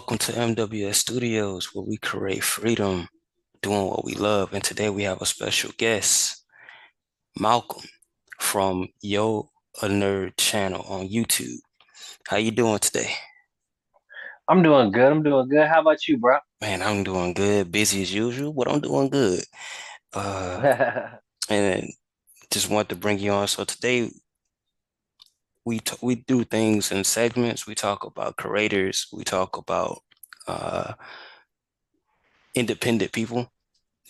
Welcome to MWS Studios, where we create freedom doing what we love. And today we have a special guest, Malcolm from Yo a Nerd channel on YouTube. How you doing today? I'm doing good. I'm doing good. How about you, bro? Man, I'm doing good, busy as usual, but I'm doing good. Uh, and just want to bring you on. So today we do things in segments. We talk about creators. We talk about uh, independent people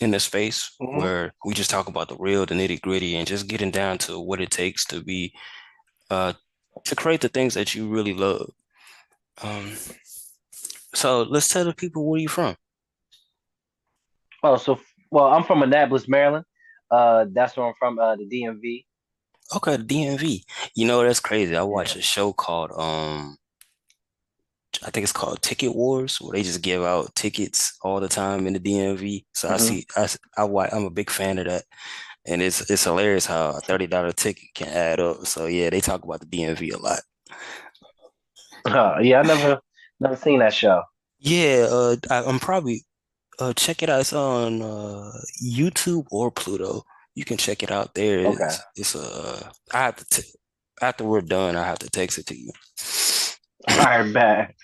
in the space hmm where we just talk about the real, the nitty gritty, and just getting down to what it takes to be uh to create the things that you really love. Um, so let's tell the people where you from. Oh, I'm from Annapolis, Maryland. That's where I'm from. The DMV. Okay, the DMV. You know, that's crazy. I Yeah. watch a show called I think it's called Ticket Wars, where they just give out tickets all the time in the DMV. So I hmm see I'm a big fan of that. And it's hilarious how a $30 ticket can add up. So yeah, they talk about the DMV a lot. Yeah, I never seen that show. Yeah, I'm probably check it out. It's on YouTube or Pluto. You can check it out there. Okay. It's I have to t after we're done, I have to text it to you. All right, bad.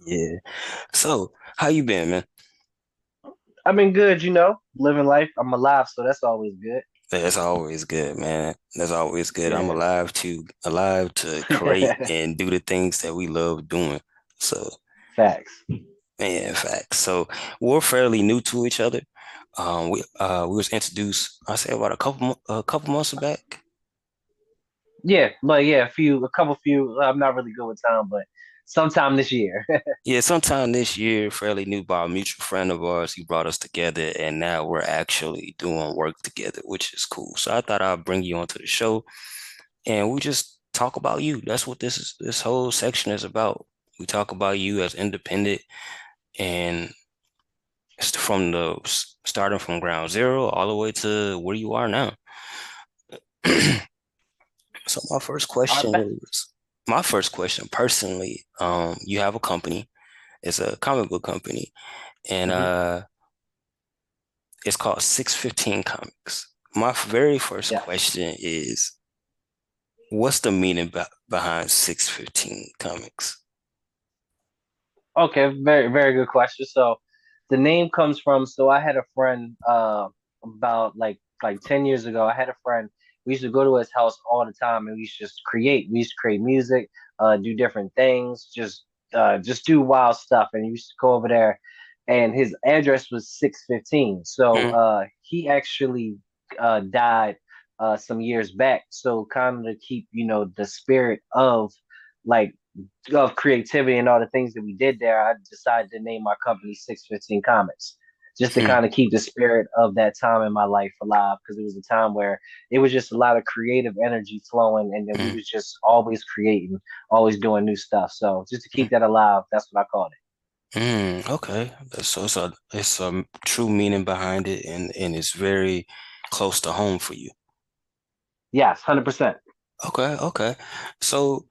Yeah. So, how you been, man? I've been good, living life. I'm alive, so that's always good. That's always good, man. That's always good. I'm Yeah. alive to create and do the things that we love doing. So, Facts. man, in fact. So we're fairly new to each other. We was introduced, I say about a couple months back. Yeah, but yeah, a couple few. I'm not really good with time, but sometime this year. Yeah, sometime this year, fairly new by a mutual friend of ours. He brought us together, and now we're actually doing work together, which is cool. So I thought I'd bring you onto the show, and we just talk about you. That's what this whole section is about. We talk about you as independent, and it's from the starting from ground zero all the way to where you are now. So I bet. my first question personally, you have a company, it's a comic book company, and hmm it's called 615 Comics. My very first Yeah. question is, what's the meaning behind 615 Comics? Okay, very good question. So the name comes from I had a friend about like 10 years ago. I had a friend. We used to go to his house all the time and we used to just create. We used to create music, do different things, just do wild stuff. And he used to go over there and his address was 615. So Hmm. he actually died some years back. So kind of to keep, the spirit like of creativity and all the things that we did there, I decided to name my company 615 Comics just to Hmm. kind of keep the spirit of that time in my life alive because it was a time where it was just a lot of creative energy flowing and then we Hmm. was just always creating, always doing new stuff. So just to keep that alive, that's what I called it. Okay. So it's a true meaning behind it, and it's very close to home for you. Yes, 100%. Okay. So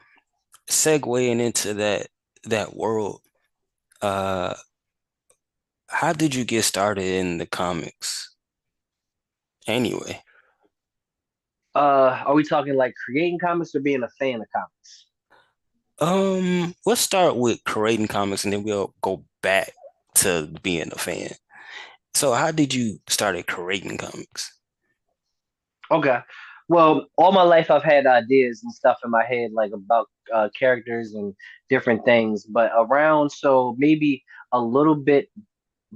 segueing into that world, uh, how did you get started in the comics anyway? Are we talking like creating comics or being a fan of comics? Let's start with creating comics, and then we'll go back to being a fan. So how did you started creating comics? Okay. Well, all my life I've had ideas and stuff in my head, like about characters and different things. But around, so maybe a little bit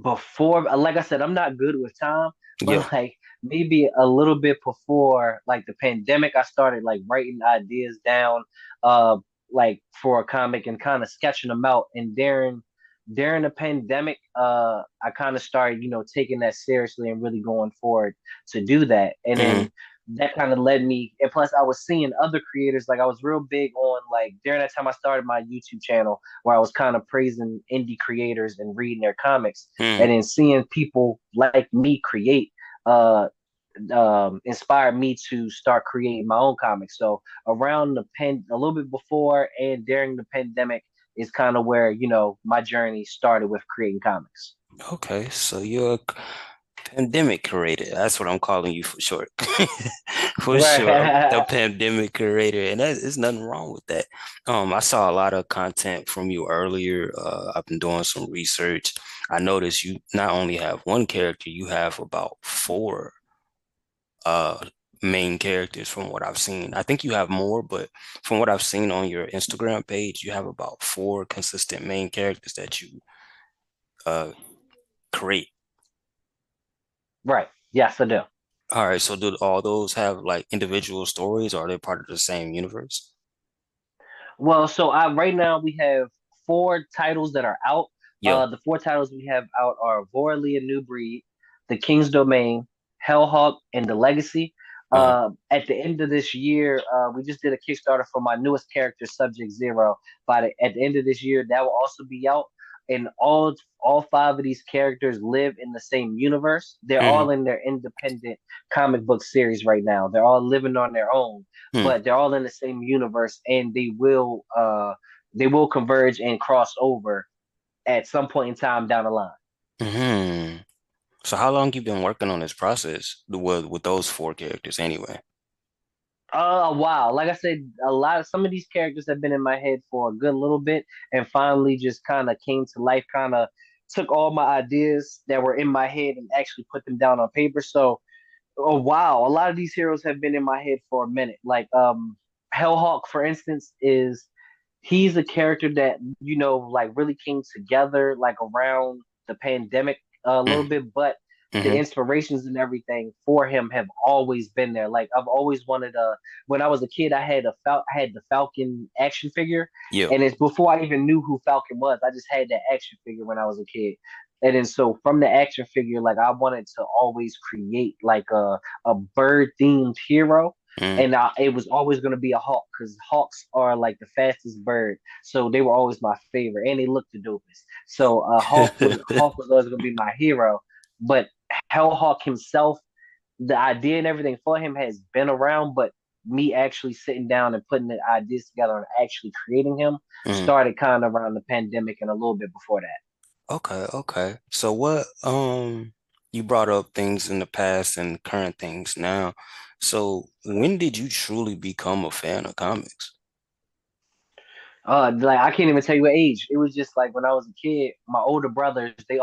before, like I said, I'm not good with time, Yeah. but like maybe a little bit before, like the pandemic, I started like writing ideas down, uh, like for a comic and kind of sketching them out. And during the pandemic, I kind of started, taking that seriously and really going forward to do that. And Hmm. then that kind of led me, and plus I was seeing other creators, like I was real big on like during that time I started my YouTube channel where I was kind of praising indie creators and reading their comics Hmm. and then seeing people like me create uh inspired me to start creating my own comics. So around a little bit before and during the pandemic, is kind of where, my journey started with creating comics. Okay, so you're a pandemic creator. That's what I'm calling you for short. For sure, the Right. pandemic creator, and there's nothing wrong with that. I saw a lot of content from you earlier. I've been doing some research. I noticed you not only have one character, you have about four uh main characters from what I've seen. I think you have more, but from what I've seen on your Instagram page, you have about four consistent main characters that you uh create. Right. Yes, I do. All right, so do all those have like individual stories or are they part of the same universe? Well, so right now we have four titles that are out. Yeah. The four titles we have out are Vorley, a New Breed, The King's Domain, Hellhawk, and The Legacy. Uh-huh. At the end of this year, we just did a Kickstarter for my newest character, Subject Zero. At the end of this year, that will also be out. And all five of these characters live in the same universe. They're Hmm. all in their independent comic book series right now. They're all living on their own, Hmm. but they're all in the same universe, and they will converge and cross over at some point in time down the line. Hmm. So how long you been working on this process with those four characters anyway? Wow. Like I said, some of these characters have been in my head for a good little bit and finally just kind of came to life, kind of took all my ideas that were in my head and actually put them down on paper. So, oh wow, a lot of these heroes have been in my head for a minute. Like Hellhawk, for instance, he's a character that like really came together like around the pandemic a little Mm. bit, but the Hmm. inspirations and everything for him have always been there. Like I've always wanted when I was a kid, I had the Falcon action figure, Yeah. and it's before I even knew who Falcon was. I just had that action figure when I was a kid. And then so from the action figure, like I wanted to always create like a bird themed hero, Mm. and it was always going to be a hawk because hawks are like the fastest bird, so they were always my favorite, and they looked the dopest. So Hawk was always going to be my hero, but Hellhawk himself, the idea and everything for him has been around, but me actually sitting down and putting the ideas together and actually creating him Mm. started kind of around the pandemic and a little bit before that. Okay, okay. So what you brought up things in the past and current things now. So when did you truly become a fan of comics? Like I can't even tell you what age. It was just like when I was a kid, my older brothers, they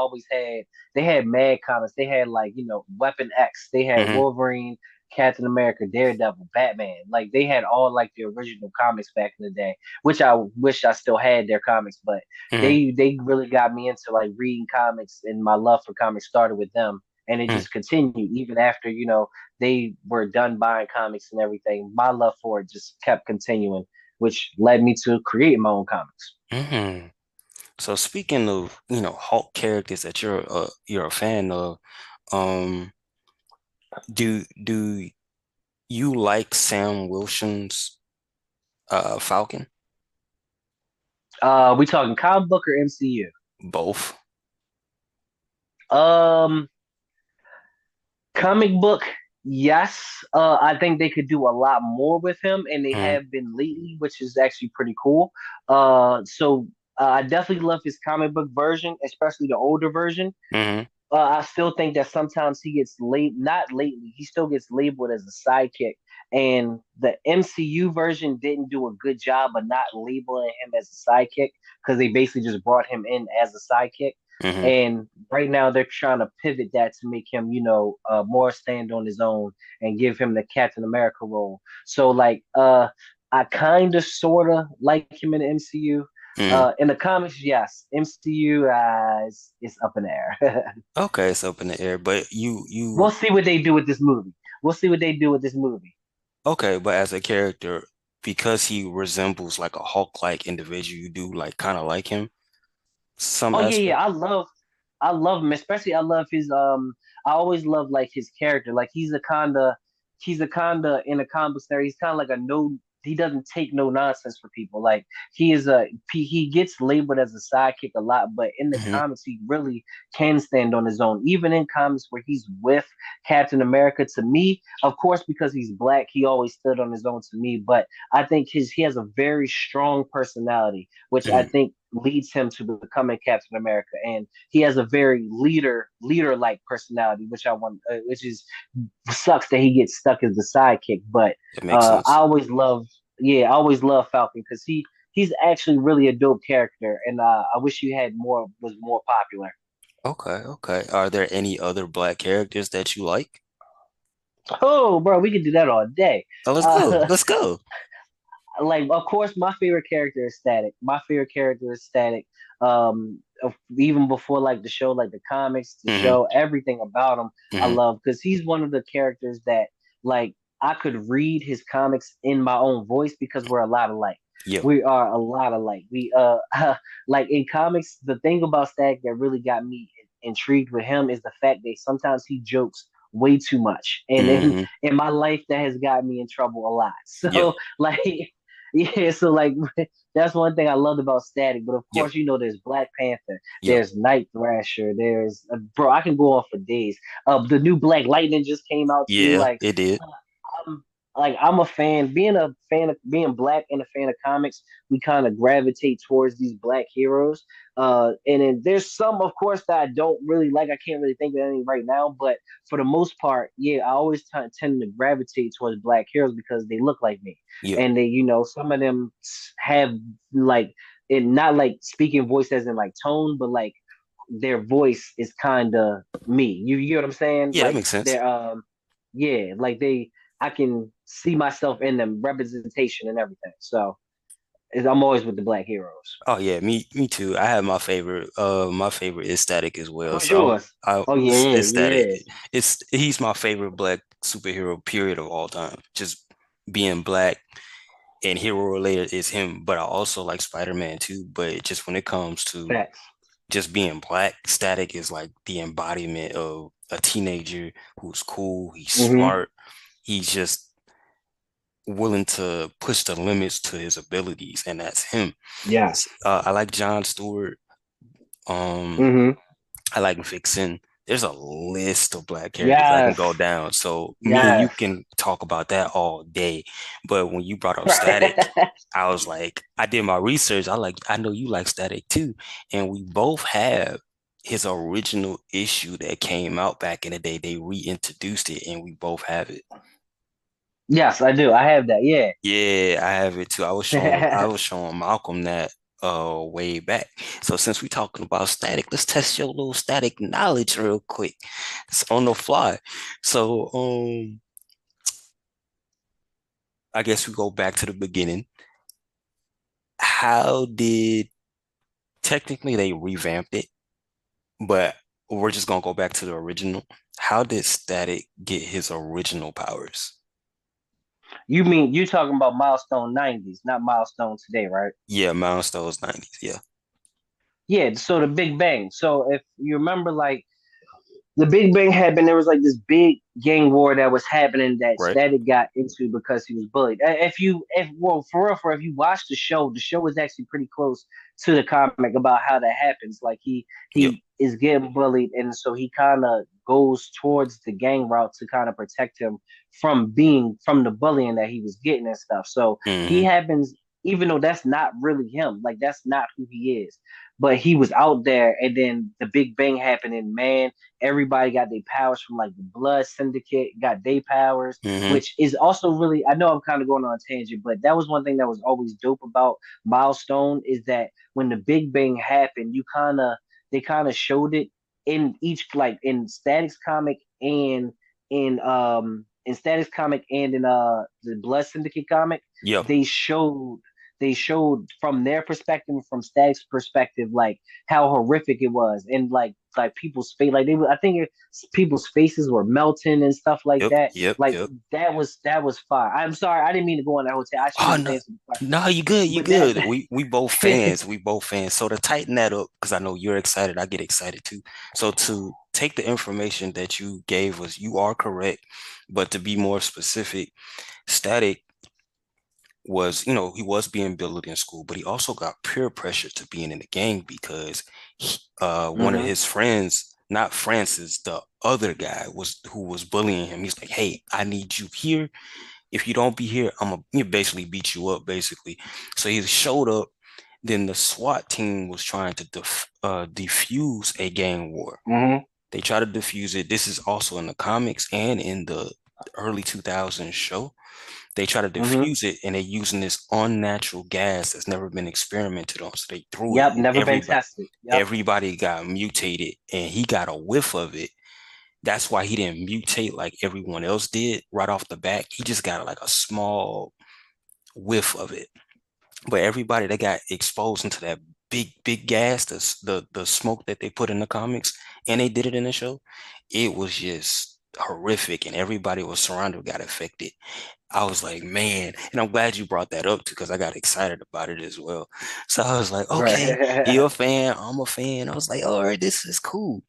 had mad comics. They had like, Weapon X, they had Hmm. Wolverine, Captain America, Daredevil, Batman. Like they had all like the original comics back in the day, which I wish I still had their comics, but Hmm. they really got me into like reading comics, and my love for comics started with them. And it just continued even after, they were done buying comics and everything. My love for it just kept continuing, which led me to create my own comics. Hmm. So speaking of, Hulk characters that you're a fan of, um, do you like Sam Wilson's Falcon? We talking comic book or MCU? Both. Um, Comic book, yes. I think they could do a lot more with him, and they Mm-hmm. have been lately, which is actually pretty cool. So I definitely love his comic book version, especially the older version. Mm-hmm. I still think that sometimes he gets not lately, he still gets labeled as a sidekick. And the MCU version didn't do a good job of not labeling him as a sidekick because they basically just brought him in as a sidekick. Mm-hmm. And right now they're trying to pivot that to make him, more stand on his own and give him the Captain America role. So like, I kind of sort of like him in the MCU. Mm-hmm. In the comics, yes. MCU, is up in the air. Okay, it's up in the air, but you We'll see what they do with this movie. We'll see what they do with this movie. okay, but as a character, because he resembles like a Hulk-like individual, you do like kind of like him some Oh yeah, aspect. yeah. I love him. Especially I love his I always love like his character. Like he's a kinda in a comic book scenario, he's kinda like a no, he doesn't take no nonsense for people. Like he gets labeled as a sidekick a lot, but in the Hmm. comics he really can stand on his own. Even in comics where he's with Captain America, to me, of course, because he's black, he always stood on his own to me. But I think he has a very strong personality, which I Hmm. think leads him to becoming Captain America, and he has a very leader like personality, which I want, which is sucks that he gets stuck as the sidekick. But It makes I sense. always love, yeah, I always love Falcon because he's actually really a dope character, and I wish he had more was more popular. Okay, okay. Are there any other black characters that you like? Oh, bro, we could do that all day. Oh, let's go. Uh, Let's go. like of course my favorite character is Static. My favorite character is Static. Even before like the show, like the comics, the Hmm. show, everything about him, I Hmm. love because he's one of the characters that like I could read his comics in my own voice because we're a lot alike. Yeah. We are a lot alike. We like in comics, the thing about Static that really got me intrigued with him is the fact that sometimes he jokes way too much, and Hmm. in my life that has got me in trouble a lot. Yeah. So like yeah, so like that's one thing I loved about Static. But of Yeah. course, there's Black Panther, Yeah. there's Night Thrasher, there's bro, I can go on for days. The new Black Lightning just came out too. Yeah, it did. I'm I'm a fan, being a fan of being black and a fan of comics, we kind of gravitate towards these black heroes. And then there's some, of course, that I don't really like. I can't really think of any right now, but for the most part, yeah, I always tend to gravitate towards black heroes because they look like me, Yeah. and they, some of them have like, and not like speaking voice as in like tone, but like their voice is kind of me. You get what I'm saying? Yeah, that Like makes sense. they're yeah, like I can see myself in them, representation and everything. So I'm always with the black heroes. Oh yeah, me too. I have my favorite is Static as well. Who's So yours? I Oh yeah, it's Static. yeah. It's he's my favorite black superhero period of all time. Just being black and hero related is him, but I also like Spider-Man too. But just when it comes to Facts. just being black, Static is like the embodiment of a teenager who's cool, he's Mm-hmm. smart, he's just willing to push the limits to his abilities, and that's him. Yes. I like John Stewart. Um, Mm-hmm. I like Vixen. There's a list of black characters I can Yes. go down. So me and you Yes. can talk about that all day. But when you brought up Static, I was like, I did my research. I know you like Static too. And we both have his original issue that came out back in the day. They reintroduced it and we both have it. Yes, I do. I have that. Yeah. Yeah, I have it too. I was showing Malcolm that way back. So since we're talking about Static, let's test your little Static knowledge real quick. It's on the fly. So I guess we go back to the beginning. How did technically they revamped it, but we're just gonna go back to the original. How did Static get his original powers? You mean you talking about Milestone 90s, not Milestone today, right? Yeah, Milestones 90s. Yeah, Yeah, so the Big Bang. So if you remember like the Big Bang happened, there was like this big gang war that was happening that right. Static got into because he was bullied. If well, for real, if you watch the show was actually pretty close to the comic about how that happens. Like Yep. he is getting bullied, and so he kind of goes towards the gang route to kind of protect him from the bullying that he was getting and stuff. So he Hmm. happens, even though that's not really him, like that's not who he is. But he was out there, and then the Big Bang happened, and man, everybody got their powers from like the Blood Syndicate, got their powers, Hmm. which is also really, I know I'm kind of going on a tangent, but that was one thing that was always dope about Milestone is that when the Big Bang happened, they kind of showed it in each, like in Static's comic and in Static's comic and in the Blood Syndicate comic, Yep. they showed they showed from their perspective, from Static's perspective, like how horrific it was, and like people's face, like I think people's faces were melting and stuff like Yep. that. Yep. Like Yep. that was fire. I'm sorry, I didn't mean to go on that whole tale. I should Oh have been no, saying some fire, no, you good, you but that, good. We both fans. We both fans. So to tighten that up, because I know you're excited, I get excited too. So to take the information that you gave us, you are correct. But to be more specific, Static was, he was being bullied in school, but he also got peer pressure to being in the gang because one of hmm his friends, not Francis, the other guy was who was bullying him. He's like, "Hey, I need you here. If you don't be here, I'm gonna basically beat you up, basically." So he showed up Then the SWAT team was trying to defuse a gang war. Hmm. They try to defuse it. This is also in the comics and in the early 2000s show. They try to Hmm. defuse it, and they're using this unnatural gas that's never been experimented on. So they threw it, Yep, and never been tested. Yep. everybody got mutated, and he got a whiff of it. That's why he didn't mutate like everyone else did right off the bat. He just got like a small whiff of it. But everybody that got exposed into that big gas, the smoke that they put in the comics, and they did it in the show, it was just horrific, and everybody was surrounded got affected. I was like, man, and I'm glad you brought that up too, because I got excited about it as well. So I was like, okay, Right. you're a fan, I'm a fan. I was like, all right, this is cool.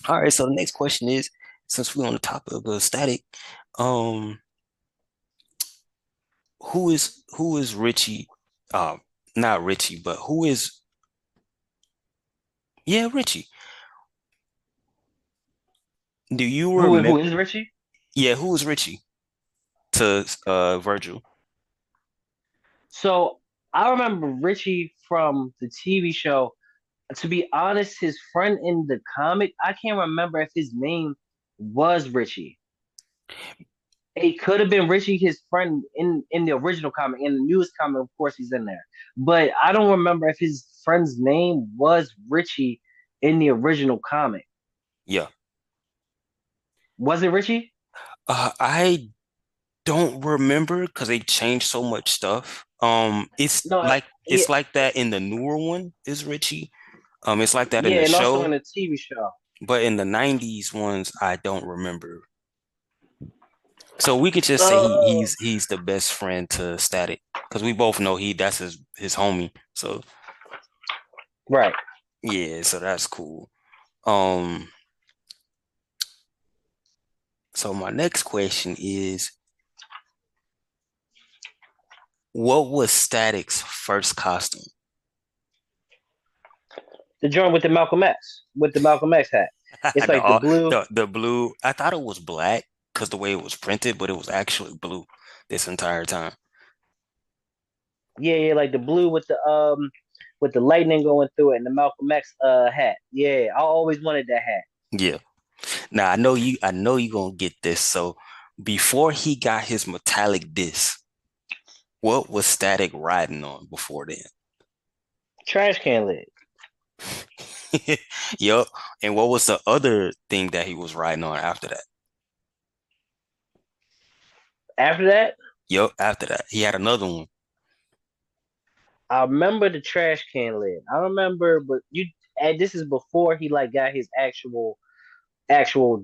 All right, so the next question is, since we're on the topic of the static, um, who is Richie? Not Richie, but who is yeah, Richie. Do you Who remember? is Richie? Yeah, who is Richie to Virgil? So I remember Richie from the TV show. To be honest, his friend in the comic, I can't remember if his name was Richie. It could have been Richie, his friend in the original comic. In the newest comic, of course, he's in there. But I don't remember if his friend's name was Richie in the original comic. Yeah. Was it Richie? I don't remember because they changed so much stuff. No, yeah, It's like that in the newer one is Richie. It's like that in yeah, the and also in show, the TV show. but in the 90s ones, I don't remember. So we could just say Uh, he's the best friend to Static because we both know that's his homie. So right. yeah, so that's cool. Um, so my next question is, what was Static's first costume? The joint with the Malcolm X hat. It's like the The, blue. the blue. I thought it was black because the way it was printed, but it was actually blue this entire time. Yeah, yeah, like the blue with the lightning going through it and the Malcolm X hat. Yeah, I always wanted that hat. Yeah. Now I know you gonna get this. So before he got his metallic disc, what was Static riding on before then? Trash can lid. Yup. And what was the other thing that he was riding on after that? After that, Yup, after that. He had another one. I remember the trash can lid. I remember, but you and this is before he like got his actual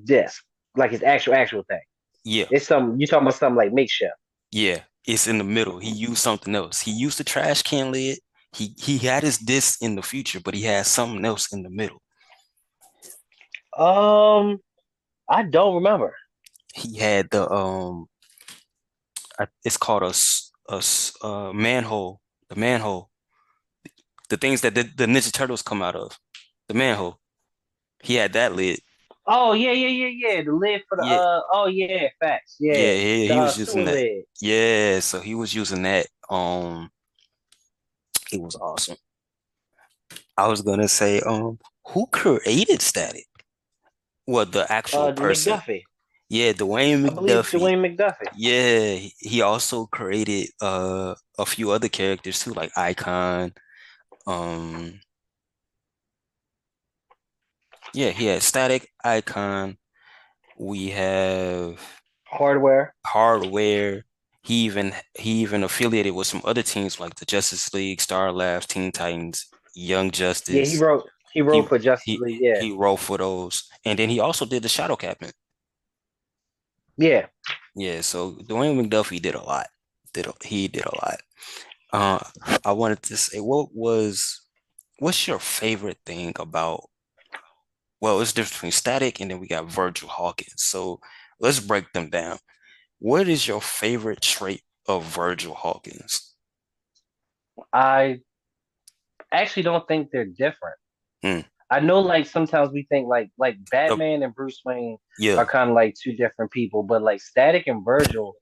disc, like his actual thing. Yeah, It's some you talking about something like makeshift. yeah. It's in the middle. He used something else. He used the trash can lid. He had his disc in the future, but he had something else in the middle. Um, I don't remember. He had it's called manhole. The manhole. The things that the Ninja Turtles come out of. The manhole. He had that lid. Oh yeah, yeah, yeah, yeah. The lid for the Yeah, oh yeah, facts. Yeah. yeah, The he was using sewer that. lid. Yeah, so he was using that. It was awesome. I was gonna say, who created Static? Well, the actual The person. McDuffie. Yeah, Dwayne I believe McDuffie. Dwayne McDuffie. Yeah, he also created a few other characters too, like Icon. Um, yeah, he had Static, Icon. We have Hardware. Hardware. He even affiliated with some other teams like the Justice League, Star Labs, Teen Titans, Young Yeah, Justice. he He wrote for Justice he League. Yeah. he wrote for those, and then he also did the Shadow Captain. Yeah. Yeah, so Dwayne McDuffie did a lot. He did a lot. Uh, I wanted to say, what's your favorite thing about? Well, it's different between Static and then we got Virgil Hawkins. So let's break them down. What is your favorite trait of Virgil Hawkins? I actually don't think they're different. Hmm. I know like sometimes we think like Uh, Batman and Bruce Wayne are yeah, kind of like two different people, but like Static and Virgil,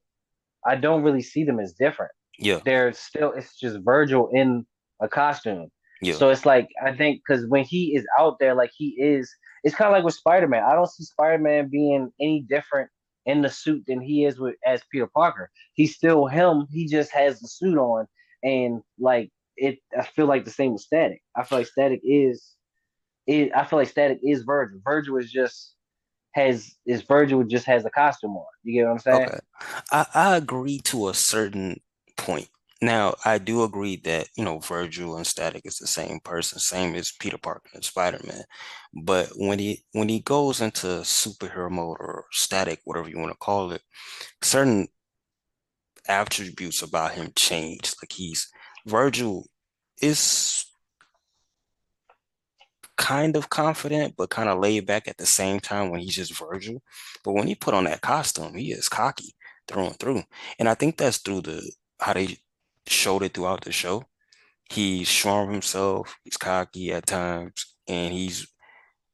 I don't really see them as different. Yeah, It's just Virgil in a costume. yeah, So it's like I think because when he is out there, like he is, it's kind of like with Spider-Man. I don't see Spider-Man being any different in the suit than he is with as Peter Parker. He's still him. He just has the suit on, and like it. I feel like the same with Static. I feel like Static is. I feel like Static is Virgil. Virgil is just is Virgil just has a costume on. You get what I'm saying? okay. I agree to a certain point. Now, I do agree that, Virgil and Static is the same person, same as Peter Parker and Spider-Man. But when he goes into superhero mode or Static, whatever you want to call it, certain attributes about him change. Like Virgil is kind of confident, but kind of laid back at the same time when he's just Virgil. But when he put on that costume, he is cocky through and through. And I think that's through how they showed it throughout the show. He's sure of himself, he's cocky at times, and he's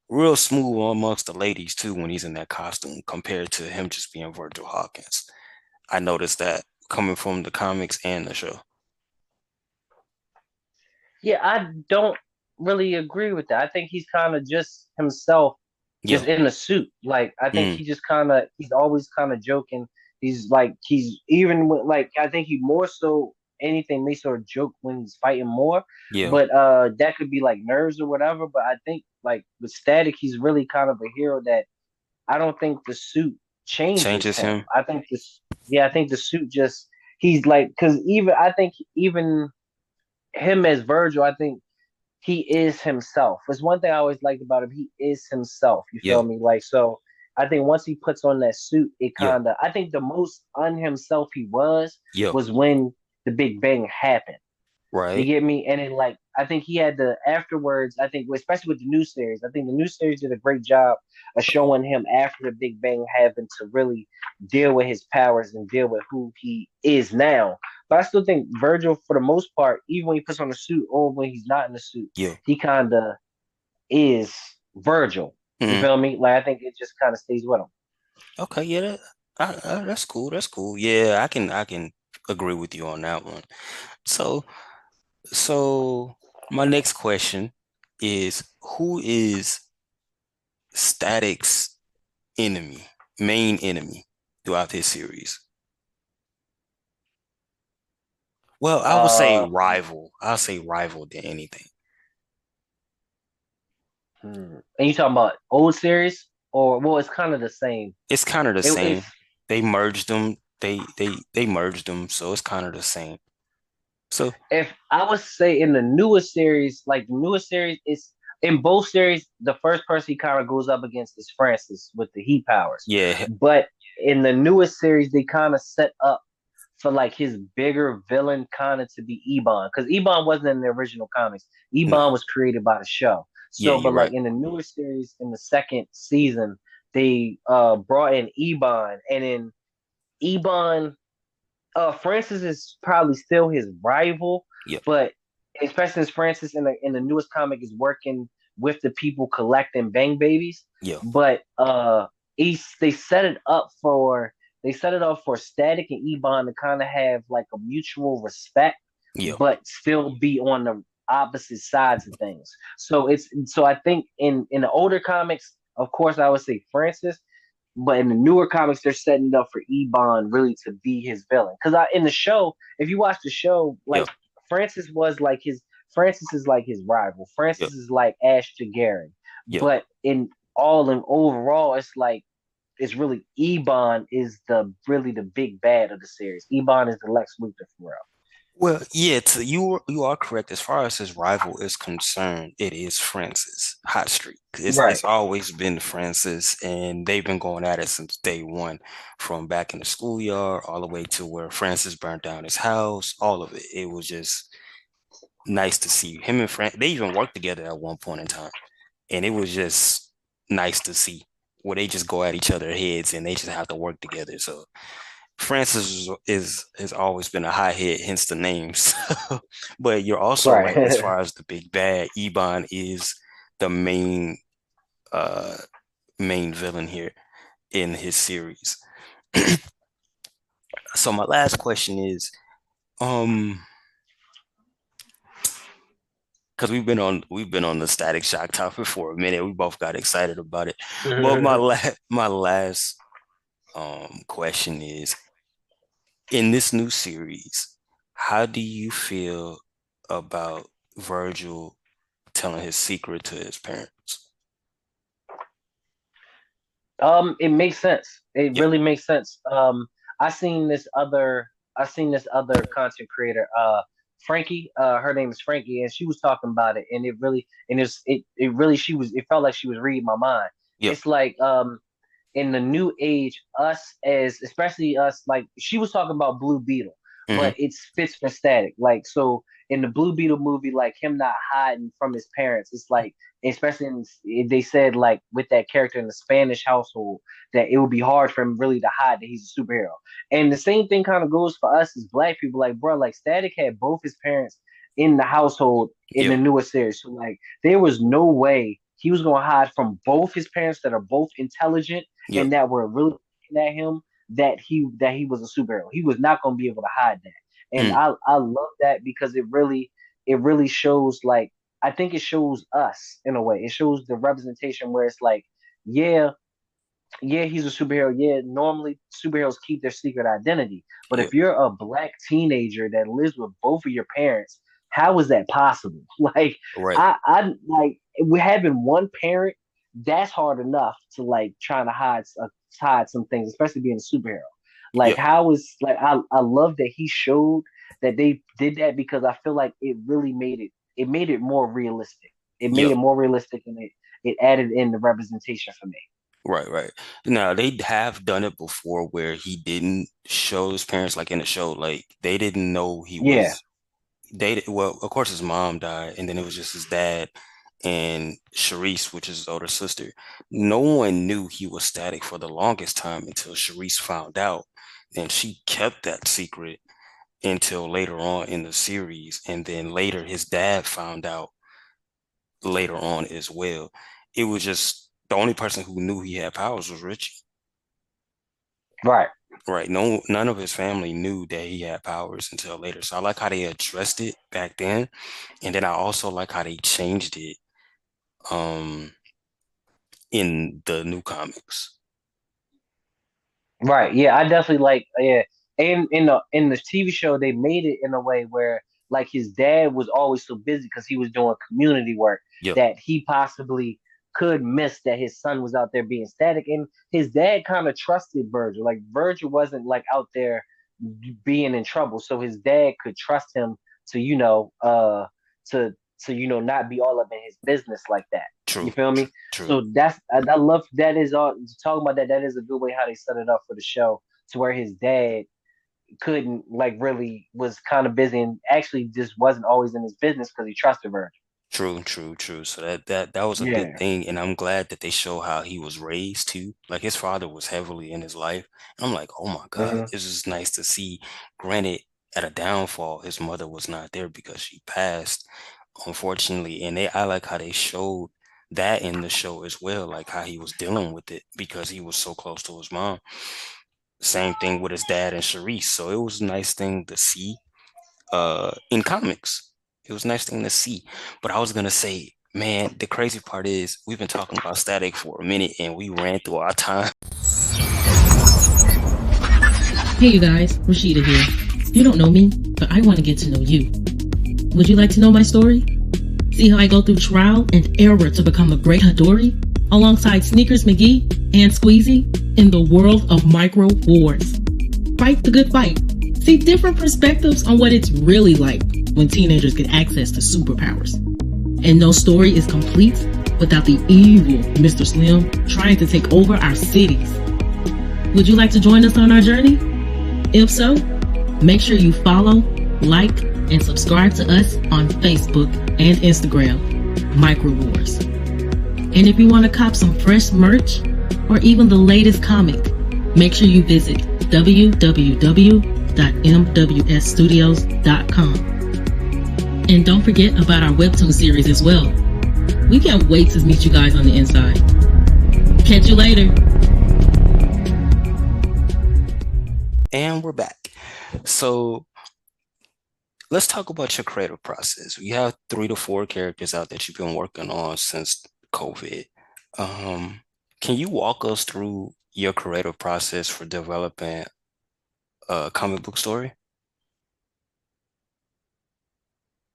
real smooth amongst the ladies too when he's in that costume compared to him just being Virgil Hawkins. I noticed that coming from the comics and the show. Yeah, I don't really agree with that. I think he's kind of just himself, just Yeah. in a suit. Like I think Mm, he just kind of he's always kind of joking. He's like he's even with, like I think he more so anything makes sort of joke when he's fighting more. yeah. But that could be like nerves or whatever. But I think like with Static, he's really kind of a hero that I don't think the suit changes Changes him. him. I think this yeah, I think the suit just he's like because even I think even him as Virgil, I think he is himself. It's one thing I always liked about him. He is himself. You Yeah. feel me? Like so. I think once he puts on that suit, it Yeah. kind of. I think the most un himself he Yeah. was when the Big Bang happened. You Right. get me? And then like I think he had the afterwards. I think especially with the new series, I think the new series did a great job of showing him after the Big Bang having to really deal with his powers and deal with who he is now. But I still think Virgil, for the most part, even when he puts on the suit or when he's not in the suit, Yeah. he kind of is Virgil. You Hmm. feel me? Like I think it just kind of stays with him. Okay. Yeah. That's cool. That's cool. Yeah. I can agree with you on that one. So, so my next question is, who is Static's enemy, main enemy throughout this series? Well, I would say Uh, rival. I'll say rival than anything. And you talking about old series or well, it's kind of the same. It's kind of the It's same. They merged them. They merged them, so it's kind of the same. So if I would say in the newest series, like the newest series, it's in both series, the first person he kind of goes up against is Francis with the heat powers. yeah, But in the newest series, they kind of set up for like his bigger villain kind of to be Ebon because Ebon wasn't in the original comics. no, Ebon was created by the show. yeah, So, you're but right. like in the newest series, in the second season, they brought in Ebon, and in Ebon Francis is probably still his rival, Yep, but especially since Francis in the newest comic is working with the people collecting Bang Babies. yep, But they set it up for Static and Ebon to kind of have like a mutual respect, yep. but still be on the opposite sides of things. So I think in the older comics, of course, I would say Francis, but in the newer comics, they're setting it up for Ebon really to be his villain. Because in the show, if you watch the show, Yep, like Francis was like his Francis is like his rival. yep, Francis is like Ash to Garen. yep. But in all and overall, it's like it's really Ebon is the really the big bad of the series. Ebon is the Lex Luthor for real. Well, yeah, you are correct. As far as his rival is concerned, it is Francis Hot Streak. It's Right. always been Francis, and they've been going at it since day one, from back in the schoolyard all the way to where Francis burned down his house. All of it. It was just nice to see him and Fran. They even worked together at one point in time, and it was just nice to see where they just go at each other's heads and they just have to work together. So Francis has always been a hothead, hence the names. But you're also right as Right. far as the big bad. Ebon is the uh main villain here in his series. So my last question is, Um, because we've been on the Static Shock topic for a minute. We both got excited about it. But my last question is, in this new series, how do you feel about Virgil telling his secret to his parents? It makes sense. It Yep. really makes sense. I seen this other I seen this other content creator, Frankie. Her name is Frankie, and she was talking about it, and it really it felt like she was reading my mind. Yep. It's like in the new age, us as especially us, like she was talking about Blue Beetle, Hmm. but it's fits for Static. Like so in the Blue Beetle movie, like him not hiding from his parents, it's like especially they said like with that character in the Spanish household that it would be hard for him really to hide that he's a superhero. And the same thing kind of goes for us as black people. Like, bro, like Static had both his parents in the household in the Yep. newest series. So like there was no way he was gonna hide from both his parents that are both intelligent Yep. and that were really looking at him that he was a superhero. He was not going to be able to hide that. And Mm. I love that because it really shows like I think it shows us in a way. It shows the representation where it's like, yeah, yeah, he's a superhero. Yeah, normally superheroes keep their secret identity. But Yep. if you're a black teenager that lives with both of your parents, how is that possible? Like, Right. I like we having one parent. That's hard enough to like trying to hide some things, especially being a superhero. Like, Yep. how is like I love that he showed that they did that because I feel like it really made it more realistic. It made Yep. it more realistic and it added in the representation for me. Right, right. Now they have done it before where he didn't show his parents like in the show. Like they didn't know he Yeah. was well, of course his mom died, and then it was just his dad and Sharice, which is his older sister. No one knew he was Static for the longest time until Sharice found out. And she kept that secret until later on in the series. And then later his dad found out later on as well. It was just the only person who knew he had powers was Richie. Right. Right. No, none of his family knew that he had powers until later. So I like how they addressed it back then. And then I also like how they changed it um in the new comics. Right. Yeah, I definitely like yeah. And in the TV show they made it in a way where like his dad was always so busy because he was doing community work Yep. that he possibly could miss that his son was out there being Static and his dad kind of trusted Virgil. Like Virgil wasn't like out there being in trouble, so his dad could trust him to to not be all up in his business like that. You True. feel True. me? True. So I love that is all talking about that. That is a good way how they set it up for the show to where his dad couldn't like really was kind of busy and actually just wasn't always in his business because he trusted Virgil. True, true, true. So that was a good Yeah. thing, and I'm glad that they show how he was raised too. Like his father was heavily in his life. And I'm like, oh my God, Hmm. it's just nice to see. Granted, at a downfall, his mother was not there because she passed, unfortunately. And I like how they showed that in the show as well, like how he was dealing with it because he was so close to his mom. Same thing with his dad and Sharice. So it was a nice thing to see in comics. It was a nice thing to see. But I was gonna say, man, the crazy part is we've been talking about Static for a minute and we ran through our time. Hey you guys, Rashida here. You don't know me, but I want to get to know you. Would you like to know my story? See how I go through trial and error to become a great Hadori? Alongside Sneakers McGee and Squeezy in the world of micro wars. Fight the good fight. See different perspectives on what it's really like when teenagers get access to superpowers. And no story is complete without the evil Mr. Slim trying to take over our cities. Would you like to join us on our journey? If so, make sure you follow, like, and subscribe to us on Facebook and Instagram, Micro Wars. And if you want to cop some fresh merch or even the latest comic, make sure you visit www.mwsstudios.com. And don't forget about our webtoon series as well. We can't wait to meet you guys on the inside. Catch you later. And we're back. So let's talk about your creative process. You have 3 to 4 characters out that you've been working on since COVID. Um, can you walk us through your creative process for developing a comic book story?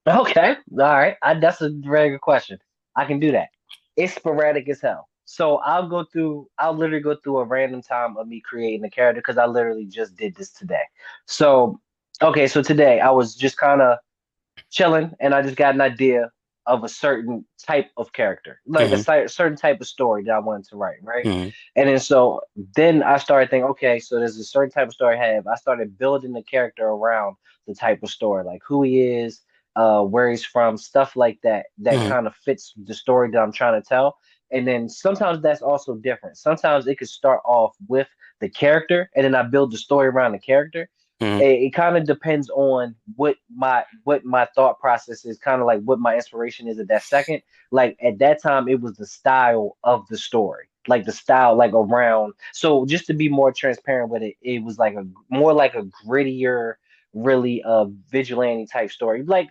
Okay, all right. That's a very good question. I can do that. It's sporadic as hell. So I'll literally go through a random time of me creating a character because I literally just did this today. So, okay, so today I was just kind of chilling and I just got an idea of a certain type of character, like a Hmm. certain type of story that I wanted to write, right? Hmm. And then so then I started thinking, okay, so there's a certain type of story I have. I started building the character around the type of story, like who he is, where he's from, stuff like that, that Hmm. kind of fits the story that I'm trying to tell. And then sometimes that's also different. Sometimes it could start off with the character, and then I build the story around the character. Hmm. It kind of depends on what my thought process is, kind of like what my inspiration is at that second. Like at that time it was the style of the story, like the style, like around. So just to be more transparent with it, it was like a more like a grittier, really vigilante type story, like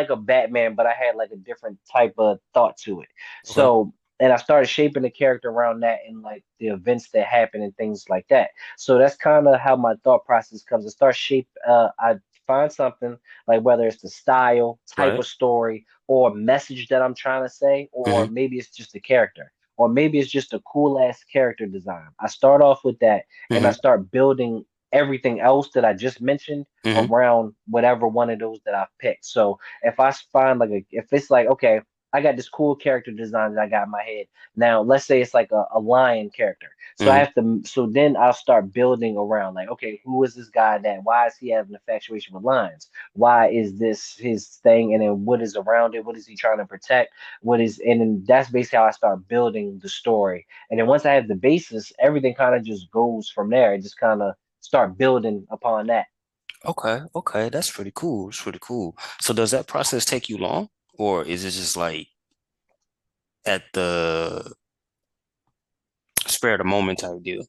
a Batman, but I had like a different type of thought to it. Okay. So and I started shaping the character around that and like the events that happen and things like that. So that's kind of how my thought process comes. I start shape. I find something like whether it's the style, type Right. of story, or message that I'm trying to say, or Hmm. maybe it's just a character, or maybe it's just a cool ass character design. I start off with that, and I Hmm. start building everything else that I just mentioned Hmm. around whatever one of those that I've picked. So if I find if it's like, okay, I got this cool character design that I got in my head. Now, let's say it's like a lion character. So I Hmm. have to, so then I'll start building around like, okay, who is this guy that, why is he having infatuation with lions? Why is this his thing? And then what is around it? What is he trying to protect? And then that's basically how I start building the story. And then once I have the basis, everything kind of just goes from there. It just kind of start building upon that. Okay. Okay. That's pretty cool. It's pretty cool. So does that process take you long, or is it just like at the spare of the moment type deal?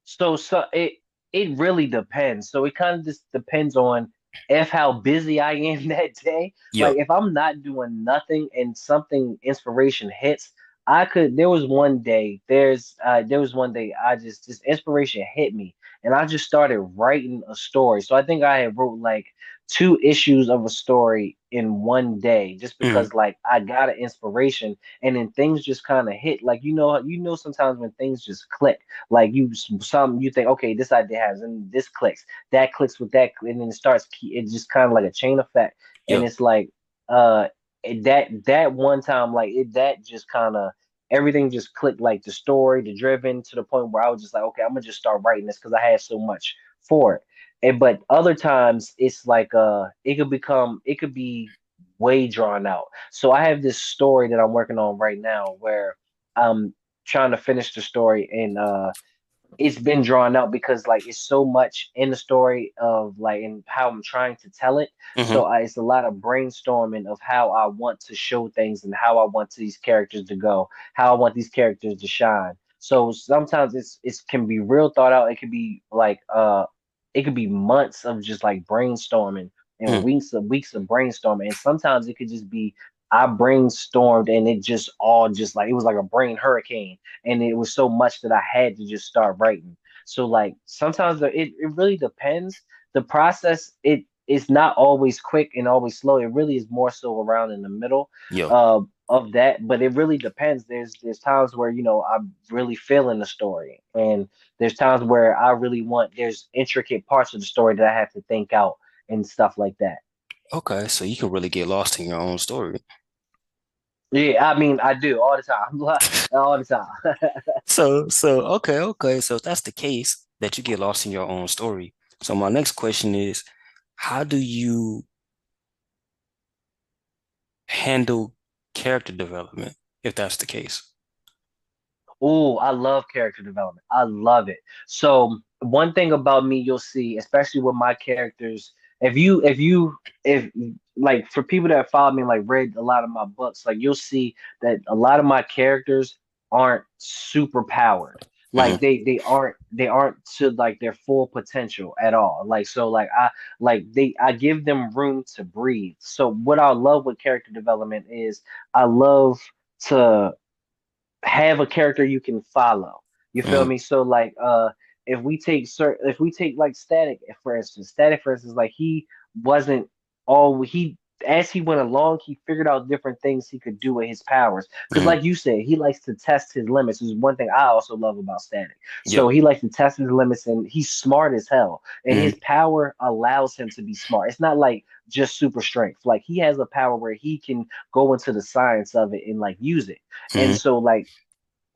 So it really depends. So it kind of just depends on if how busy I am that day. Yep. Like if I'm not doing nothing and something inspiration hits, I could. There was one day I just inspiration hit me and I just started writing a story. So I think I had wrote like 2 issues of a story in one day just Hmm. because like I got an inspiration and then things just kind of hit. Like you know sometimes when things just click, like you think, okay, this idea has, and this clicks, that clicks with that, and then it's just kind of like a chain effect, and Yep. it's like uh that one time, like that just kind of everything just clicked, like the story, the driven to the point where I was just like, okay, I'm gonna just start writing this because I had so much for it. And but other times it's like it could be way drawn out. So I have this story that I'm working on right now where I'm trying to finish the story and it's been drawn out because like it's so much in the story of like and how I'm trying to tell it. Hmm. So it's a lot of brainstorming of how I want to show things and how I want these characters to go, how I want these characters to shine. So sometimes it can be real thought out. It could be like it could be months of just like brainstorming and weeks of brainstorming. And sometimes it could just be I brainstormed and it just all just like it was like a brain hurricane and it was so much that I had to just start writing. So like sometimes it really depends. The process it's not always quick and always slow. It really is more so around in the middle Yep. of that, but it really depends. There's times where I'm really feeling the story, and there's times where I really want there's intricate parts of the story that I have to think out and stuff like that. Okay. So you can really get lost in your own story. Yeah, I mean I do all the time, all the time. Okay, okay. So if that's the case, that you get lost in your own story. So my next question is, how do you handle character development if that's the case? Oh, I love character development. I love it. So one thing about me, you'll see, especially with my characters, if like for people that follow me, like read a lot of my books, like you'll see that a lot of my characters aren't super powered. Like they aren't to like their full potential at all. Like so like I give them room to breathe. So what I love with character development is I love to have a character you can follow. You feel Hmm. me? So like if we take like Static for instance, like he wasn't all he as he went along, he figured out different things he could do with his powers. Because Hmm. like you said, he likes to test his limits, is one thing I also love about Static. Yep. So he likes to test his limits and he's smart as hell. And Hmm. his power allows him to be smart. It's not like just super strength. Like he has a power where he can go into the science of it and like use it. And Hmm. so like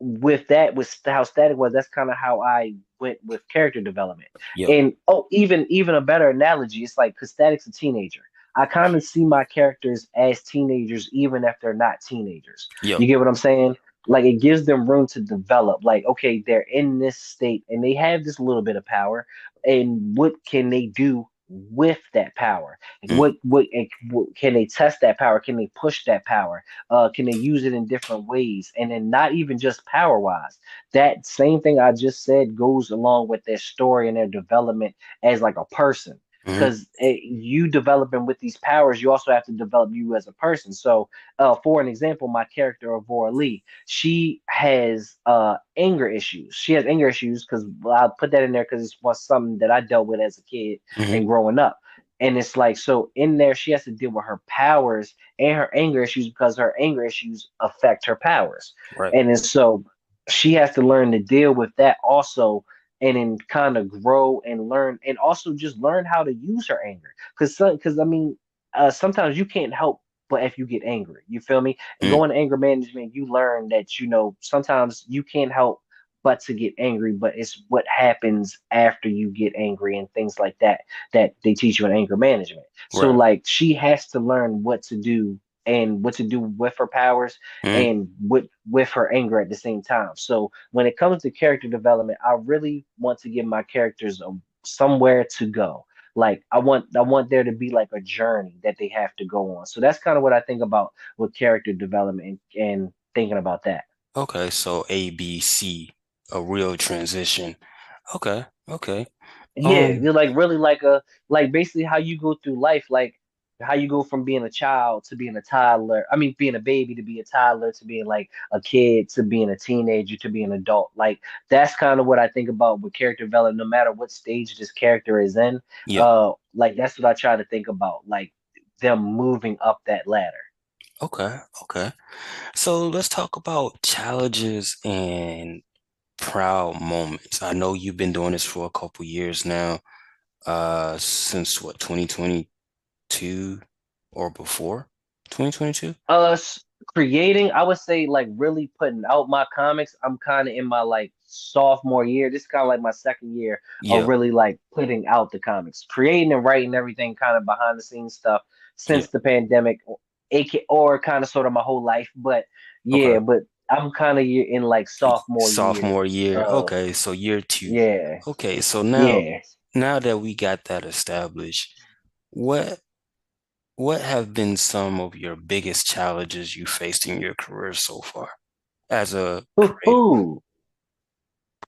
with that, with how Static was, that's kind of how I went with character development. Yep. And oh, even a better analogy, it's like because Static's a teenager. I kind of see my characters as teenagers, even if they're not teenagers. Yep. You get what I'm saying? Like it gives them room to develop. Like, okay, they're in this state and they have this little bit of power, and what can they do with that power? Like, Mm. what can they test that power? Can they push that power? Can they use it in different ways? And then not even just power wise. That same thing I just said goes along with their story and their development as like a person. Hmm. Because you developing with these powers, you also have to develop you as a person. So, for an example, my character Aurora Lee, she has anger issues. She has anger issues because I'll put that in there because it was something that I dealt with as a kid Hmm. and growing up. And it's like so in there, she has to deal with her powers and her anger issues because her anger issues affect her powers. Right. And then so she has to learn to deal with that also and then kind of grow and learn and also just learn how to use her anger. Because I mean, sometimes you can't help but if you get angry. You feel me? And Mm. going to anger management, you learn that, sometimes you can't help but to get angry, but it's what happens after you get angry and things like that that they teach you in anger management. So Right. like she has to learn what to do and what to do with her powers Mm. and with her anger at the same time. So when it comes to character development, I really want to give my characters somewhere to go. Like I want there to be like a journey that they have to go on. So that's kind of what I think about with character development and thinking about that. Okay. So A, B, C, a real transition. Okay. Okay. Yeah, Um, you're like really like basically how you go through life, like how you go from being a child to being a toddler. I mean, being a baby to be a toddler to being like a kid to being a teenager to being an adult. Like that's kind of what I think about with character development, no matter what stage this character is in. yeah. Like that's what I try to think about, like them moving up that ladder. Okay. Okay. So let's talk about challenges and proud moments. I know you've been doing this for a couple years now, since what, 2022 or before? 2022? Creating, I would say like really putting out my comics. I'm kind of in my like sophomore year. This is kind of like my second year of Yeah. really like putting out the comics, creating and writing everything kind of behind the scenes stuff Yeah. since the pandemic, AK, or kind of sort of my whole life. But Okay. yeah, but I'm kind of in like sophomore year. Sophomore year. Uh, Okay. So year two. yeah, Okay. So now, yeah. now that we got that established, what what have been some of your biggest challenges you faced in your career so far as a Who, creative?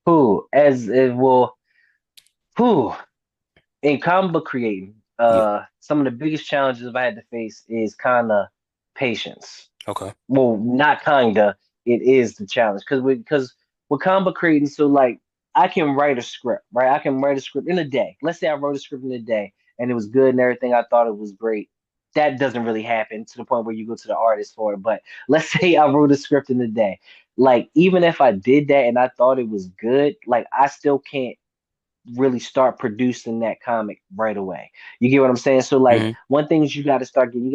who, as it will, who. In comic book creating, Yeah. some of the biggest challenges I've had to face is kind of patience. Okay. Well, not kinda. It is the challenge because with comic book creating, so like I can write a script, right? I can write a script in a day. Let's say I wrote a script in a day and it was good and everything. I thought it was great. That doesn't really happen to the point where you go to the artist for it. But let's say I wrote a script in a day. Like even if I did that and I thought it was good, like I still can't really start producing that comic right away. You get what I'm saying? So like Hmm. one thing is you got to start getting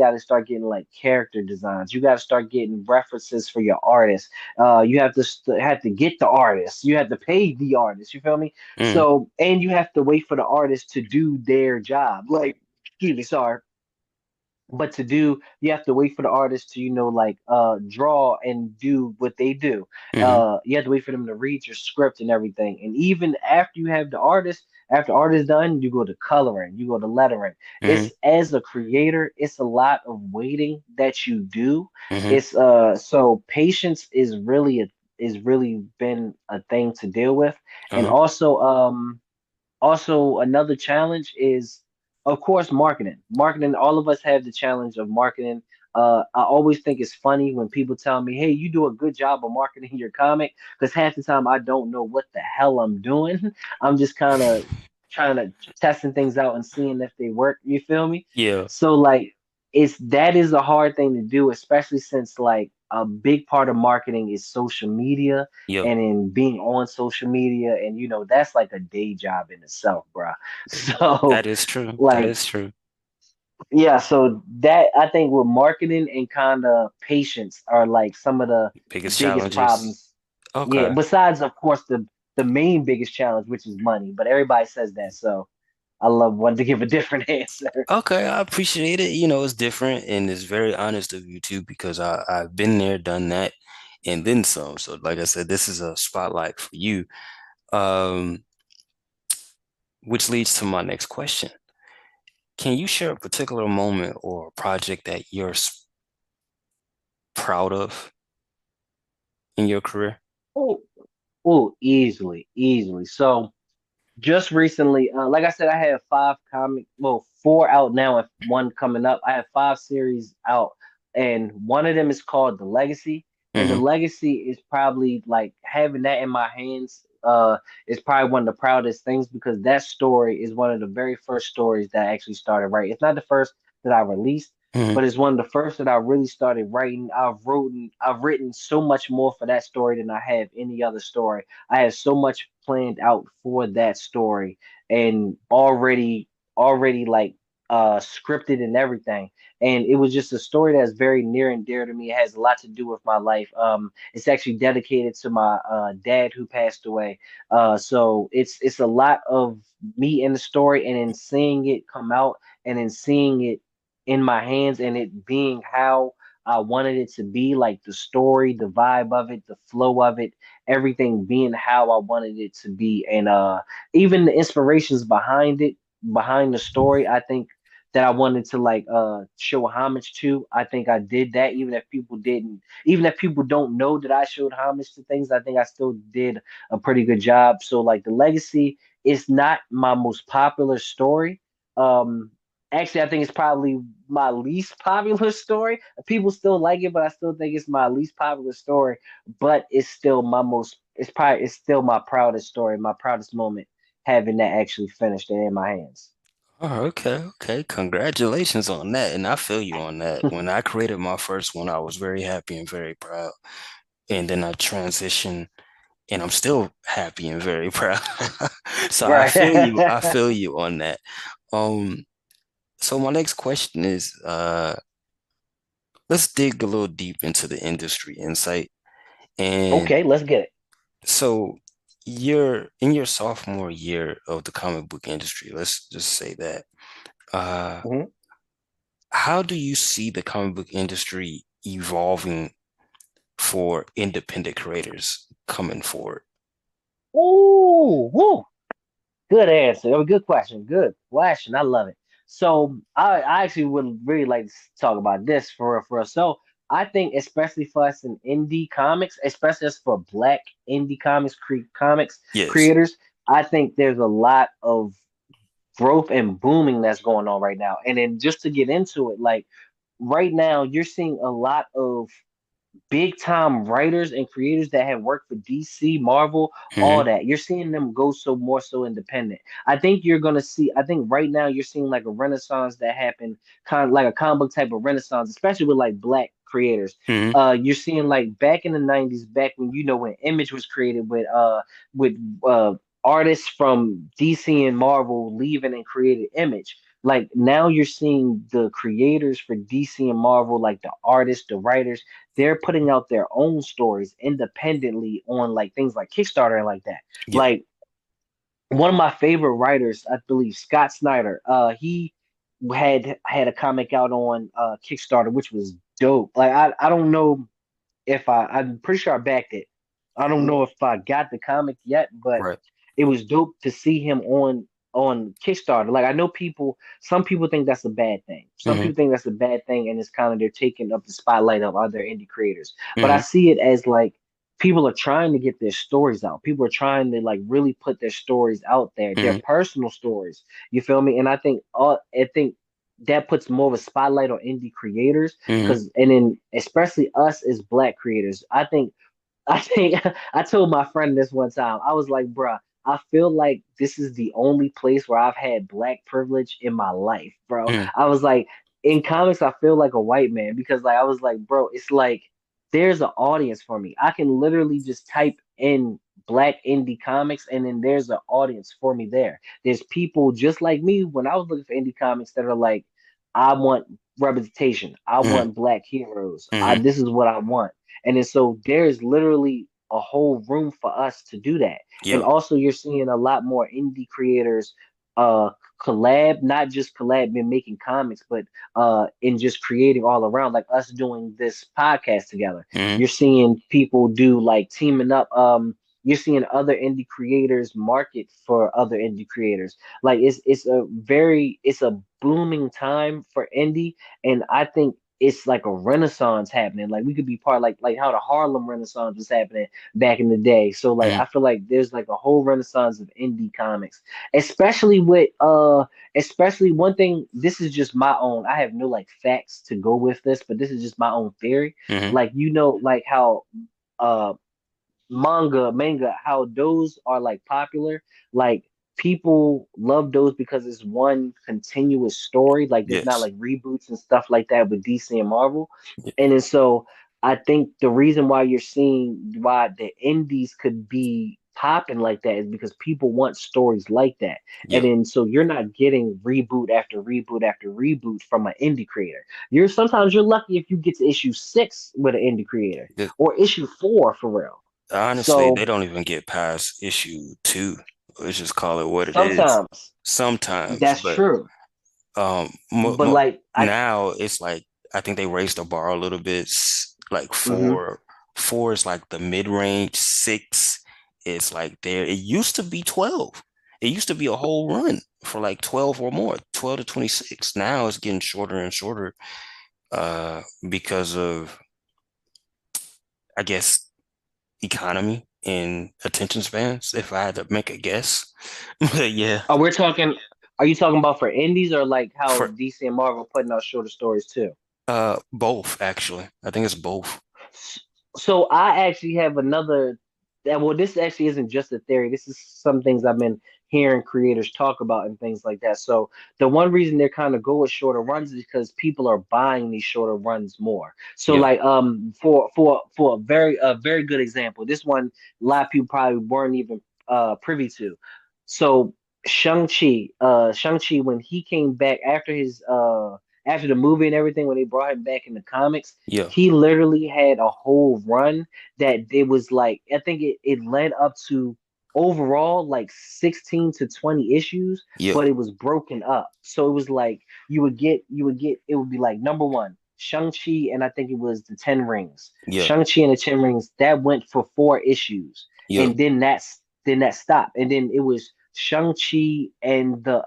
like character designs. You got to start getting references for your artists. You have to have to get the artists. You have to pay the artist. You feel me? Hmm. So and you have to wait for the artist to do their job. Like, excuse me, sorry, but to do you have to wait for the artist to like draw and do what they do. Hmm. You have to wait for them to read your script and everything, and even after you have the artist, after the artist done, you go to coloring, you go to lettering. Hmm. It's as a creator, it's a lot of waiting that you do. Hmm. It's so patience is really is really been a thing to deal with. And Uh-huh. also, another challenge is, of course, marketing. Marketing, all of us have the challenge of marketing. I always think it's funny when people tell me, "Hey, you do a good job of marketing your comic," because half the time I don't know what the hell I'm doing. I'm just kind of trying to testing things out and seeing if they work. You feel me? Yeah. So like, it's that is a hard thing to do, especially since like a big part of marketing is social media Yep. and in being on social media, and that's like a day job in itself, bro. So That is true. That like, is true. yeah, so that I think with marketing and kind of patience are like some of the Biggest biggest challenges. problems. Yeah, Okay. besides of course the main biggest challenge, which is money, but everybody says that, so I love wanting to give a different answer. Okay, I appreciate it. It's different and it's very honest of you too because I've been there, done that, and then some. So like I said, this is a spotlight for you. Um, which leads to my next question. Can you share a particular moment or a project that you're proud of in your career? Oh, oh, easily, easily. So just recently, like I said, I have four out now and one coming up. I have five series out, and one of them is called The Legacy. And The Hmm. Legacy is probably like having that in my hands, is probably one of the proudest things because that story is one of the very first stories that I actually started writing. It's not the first that I released, Hmm. but it's one of the first that I really started writing. I've written so much more for that story than I have any other story. I had so much planned out for that story and already like scripted and everything. And it was just a story that's very near and dear to me. It has a lot to do with my life. It's actually dedicated to my dad who passed away. So it's a lot of me in the story and then seeing it come out and then seeing it in my hands and it being how I wanted it to be, like the story, the vibe of it, the flow of it, everything being how I wanted it to be. And even the inspirations behind it, behind the story, I think that I wanted to like show homage to. I think I did that even if people don't know that I showed homage to things, I think I still did a pretty good job. So like the legacy is not my most popular story. Um Actually, I think it's probably my least popular story. People still like it, but I still think it's my least popular story. But it's still it's still my proudest story, my proudest moment, having that actually finished and in my hands. Oh, okay, okay. Congratulations on that. And I feel you on that. When I created my first one, I was very happy and very proud. And then I transitioned and I'm still happy and very proud. So I feel you. Right. I feel you on that. Um, so my next question is, let's dig a little deep into the industry insight. And Okay, let's get it. so you're in your sophomore year of the comic book industry. Let's just say that. Uh, Mhm. how do you see the comic book industry evolving for independent creators coming forward? Ooh, woo. Good answer. Good question. Good question. I love it. So I actually would really like to talk about this for us. So I think especially for us in indie comics, especially as for Black indie comics Yes. creators, I think there's a lot of growth and booming that's going on right now. And then just to get into it, like right now, you're seeing a lot of big time writers and creators that have worked for DC, Marvel, all Hmm. that. You're seeing them go so more so independent. I think you're gonna see. I think right now you're seeing like a renaissance that happened, kind of like a comic book type of renaissance, especially with like Black creators. Hmm. You're seeing like back in the '90s, back when when Image was created with artists from DC and Marvel leaving and created Image. Like now you're seeing the creators for DC and Marvel, like the artists, the writers, they're putting out their own stories independently on like things like Kickstarter and like that. Yeah. Like one of my favorite writers, I believe Scott Snyder, he had a comic out on Kickstarter, which was dope. Like I don't know if I'm pretty sure I backed it. I don't know if I got the comic yet, but Right. it was dope to see him on Kickstarter. Like I know some people think that's a bad thing. Some Hmm. people think that's a bad thing, and it's kind of they're taking up the spotlight of other indie creators. But I Hmm. see it as like people are trying to get their stories out. People are trying to like really put their stories out there, their Hmm. personal stories. You feel me? And I think that puts more of a spotlight on indie creators Hmm. because and then especially us as black creators. I think I told my friend this one time. I was like, bruh, I feel like this is the only place where I've had black privilege in my life, bro. Hmm. I was like, in comics, I feel like a white man because like I was like, bro, it's like there's an audience for me. I can literally just type in black indie comics and then there's an audience for me there. There's people just like me when I was looking for indie comics that are like, I want representation. I Hmm. want black heroes. Hmm. This is what I want. And then so there's literally a whole room for us to do that. And Yeah. also you're seeing a lot more indie creators uh collab, not just collab in making comics, but in just creating all around, like us doing this podcast together. Hmm. You're seeing people do like teaming up. You're seeing other indie creators market for other indie creators. Like it's a booming time for indie, and I think it's like a renaissance happening. Like we could be part like how the Harlem Renaissance was happening back in the day. So like Hmm. I feel like there's like a whole renaissance of indie comics, especially with especially one thing. This is just my own. I have no like facts to go with this, but this is just my own theory. Hmm. Like like how uh manga, how those are like popular. Like people love those because it's one continuous story. Like there's not Yes. like reboots and stuff like that with DC and Marvel. Yeah. And then so I think the reason why you're seeing why the indies could be popping like that is because people want stories like that. And Yeah. then so you're not getting reboot after reboot after reboot from an indie creator. You're lucky if you get to issue 6 with an indie creator The- or issue 4 for real. Honestly, they So don't even get past issue two. Let's just call it what it is. sometimes Sometimes, that's but true. mo But mo like now it's like I think they raised the bar a little bit. Like mhm. four is like the mid-range. Six is like there. It used to be 12. It used to be a whole run for like 12 or more, 12 to 26. Now it's getting shorter and shorter because of I guess economy and attention spans, if I had to make a guess. But yeah, We're talking are you talking about for indies or like how for DC and Marvel putting out shorter stories too? both actually. I think it's both. So I actually have another that well, this actually isn't just a theory. This is some things I've been hearing creators talk about and things like that. So the one reason they're kind of go with shorter runs is because people are buying these shorter runs more. So Yeah. like for a very good example, this one a lot of people probably weren't even privy to. So Shang-Chi when he came back after his after the movie and everything, when they brought him back in the comics, Yeah. he literally had a whole run that it was like I think it led up to overall like 16 to 20 issues, Yeah. but it was broken up. So it was like you would get it would be like number one, Shang-Chi, and I think it was the Ten Rings. Yeah. Shang-Chi and the Ten Rings, that went for 4 issues. Yeah. And then that stopped. And then it was Shang-Chi and the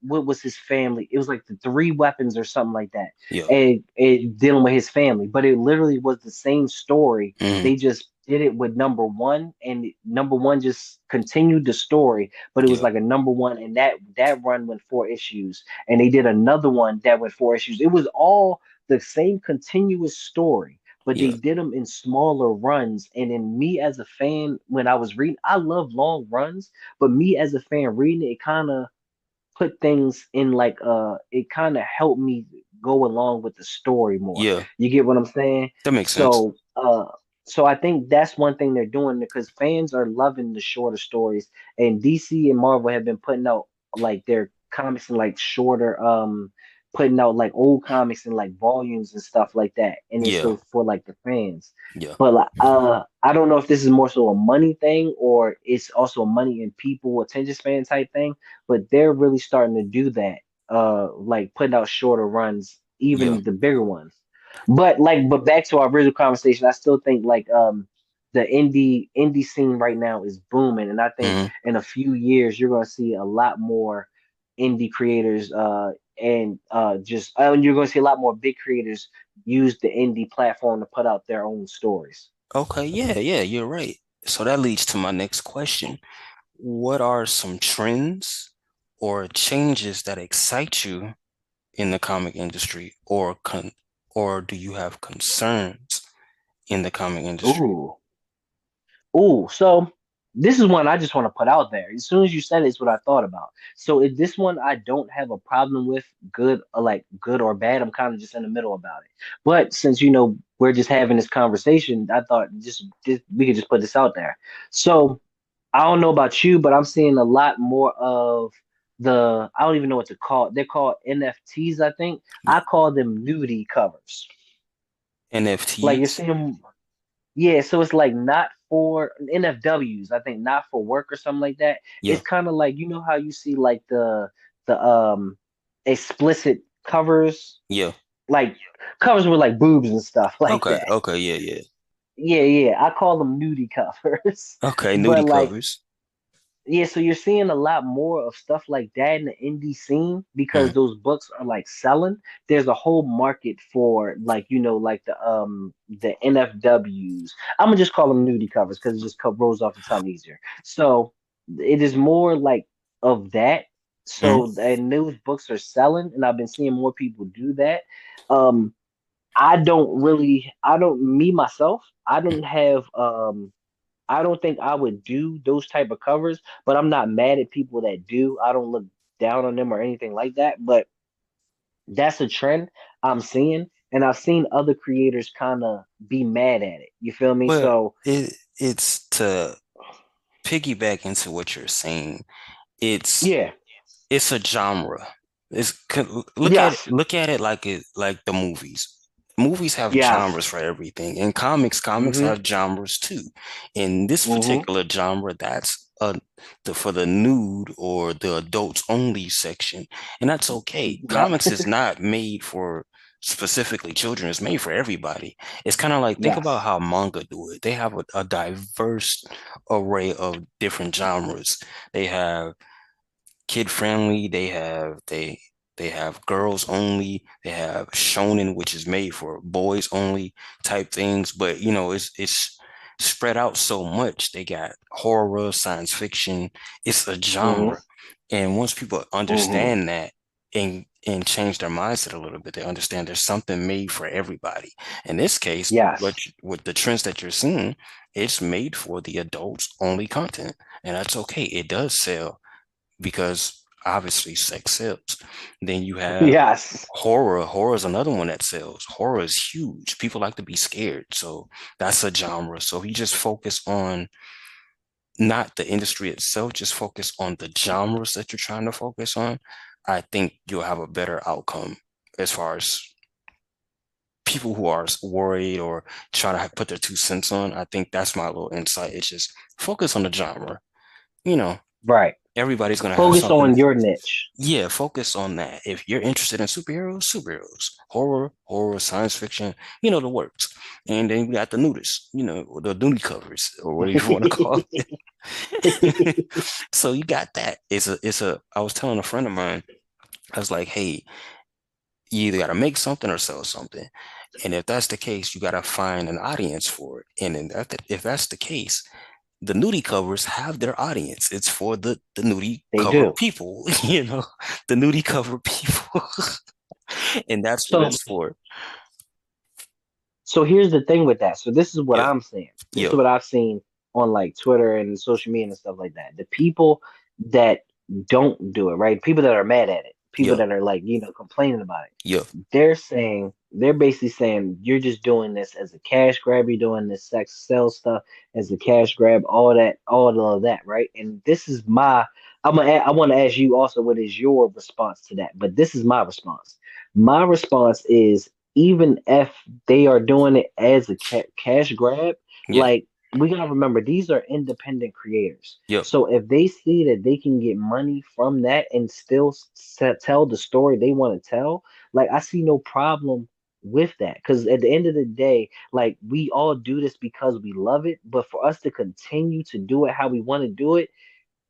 what was his family? It was like the three weapons or something like that. Yeah. And it dealing with his family. But it literally was the same story. Hmm. They just did it with number one, and number one just continued the story, but it was Yeah. like a number one, and that run went 4 issues, and they did another one that went 4 issues. It was all the same continuous story, but they Yeah. did them in smaller runs. And then me as a fan, when I was reading, I love long runs, but me as a fan reading it, it kind of put things in like it kind of helped me go along with the story more. Yeah. You get what I'm saying? That makes sense. So I think that's one thing they're doing because fans are loving the shorter stories, and DC and Marvel have been putting out like their comics in like shorter putting out like old comics in like volumes and stuff like that. And it's Yeah. so for like the fans. Yeah. But like, I don't know if this is more so a money thing or it's also a money and people attention span type thing, but they're really starting to do that. Like putting out shorter runs, Yeah. even the bigger ones. But back to our original conversation, I still think like the indie scene right now is booming, and I think Hmm. in a few years you're gonna see a lot more indie creators and you're gonna see a lot more big creators use the indie platform to put out their own stories. Okay, yeah, yeah, you're right. So that leads to my next question. What are some trends or changes that excite you in the comic industry, or do you have concerns in the comic industry? Ooh. Ooh, so this is one I just want to put out there. As soon as you said it, it's what I thought about. So if this one I don't have a problem with, good like good or bad, I'm kind of just in the middle about it. But since we're just having this conversation, I thought just we could just put this out there. So I don't know about you, but I'm seeing a lot more of I don't even know what to call it. They're called NFTs, I think. I call them nudie covers. Like you're NFTs? seeing yeah, so it's like not for NFWs, I think not for work or something like that. Yeah. It's kind of like how you see like the explicit covers, Yeah. like covers with like boobs and stuff like Okay. that. Okay. Yeah. Yeah. Yeah, yeah, I call them nudie covers. Okay. But Nudie like covers. yeah, so you're seeing a lot more of stuff like that in the indie scene because Mhm. those books are like selling. There's a whole market for like like the NFWs. I'm gonna just call them nudie covers because it just rolls off the tongue easier. So it is more like of that. Mhm. So and those books are selling, and I've been seeing more people do that. Um, I don't me myself. I don't think I would do those type of covers, but I'm not mad at people that do. I don't look down on them or anything like that. But that's a trend I'm seeing, and I've seen other creators kind of be mad at it. You feel me? But So it's to piggyback into what you're saying. It's yeah, it's a genre. yes, Look at it like the movies. Movies have yes, genres for everything, and comics mm-hmm, have genres too. In this mm-hmm, particular genre, that's for the nude or the adults only section, and that's okay. yep, Comics is not made for specifically children; it's made for everybody. It's kind of like think about yes, how manga do it. They have a diverse array of different genres. They have kid friendly. They have girls only. They have shonen, which is made for boys only type things. But it's spread out so much. They got horror, science fiction. It's a mm-hmm, genre, and once people mm-hmm, understand that and change their mindset a little bit, they understand there's something made for everybody. In this case, yes, with the trends that you're seeing, it's made for the adults only content, and that's okay. It does sell because obviously sex sells. Then you have yes. horror. Horror is another one that sells. Horror is huge. People like to be scared. So that's a genre. So if you just focus on not the industry itself, just focus on the genres that you're trying to focus on, I think you'll have a better outcome as far as people who are worried or trying to put their 2 cents on. I think that's my little insight. It's just focus on the genre. You know, Right. everybody's gonna have Focus something. on your niche. Yeah, focus on that. If you're interested in superheroes, superheroes, horror, science fiction, the works. And then we got the nudists, the nudie covers or whatever you want to call it. So you got that. I was telling a friend of mine, I was like, hey, you either gotta make something or sell something. And if that's the case, you gotta find an audience for it. And if that's the case, the nudie covers have their audience. It's for the nudie They cover do. people, the nudie cover people. And that's what So it's for. So here's the thing with that. So this is what Yeah. I'm saying. This is Yeah. what I've seen on like Twitter and social media and stuff like that. The people that don't do it, right? People that are mad at it, people Yeah. that are like, complaining about it. Yeah. They're basically saying you're just doing this as a cash grab, you're doing this sex sell stuff as a cash grab, all of that, right? And this is I want to ask you also what is your response to that? But this is my response. My response is even if they are doing it as a cash grab, Yeah. like we gotta remember these are independent creators. Yeah. So if they see that they can get money from that and still tell the story they want to tell, like I see no problem with that. Because at the end of the day, like we all do this because we love it, but for us to continue to do it how we want to do it,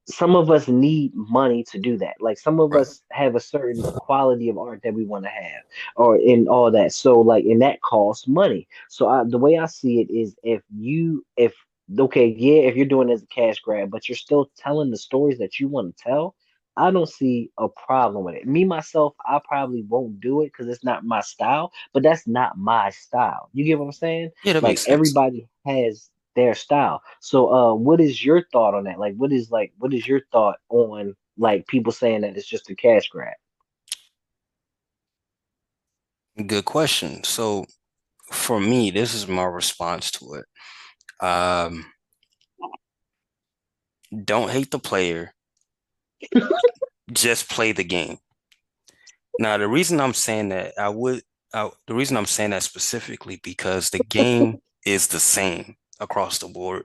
some of us need money to do that. Like some of Right. us have a certain quality of art that we want to have, or in all that. So like, and that costs money. So the way I see it is, if okay, yeah, if you're doing it as a cash grab, but you're still telling the stories that you want to tell, I don't see a problem with it. Me myself, I probably won't do it because it's not my style. But that's not my style. You get what I'm saying? Yeah, that Like makes sense. everybody has their style. So what is your thought on that? What is your thought on like people saying that it's just a cash grab? Good question. So for me, this is my response to it. Um, don't hate the player, just play the game. Now, the reason I'm saying that, the reason I'm saying that specifically because the game is the same across the board.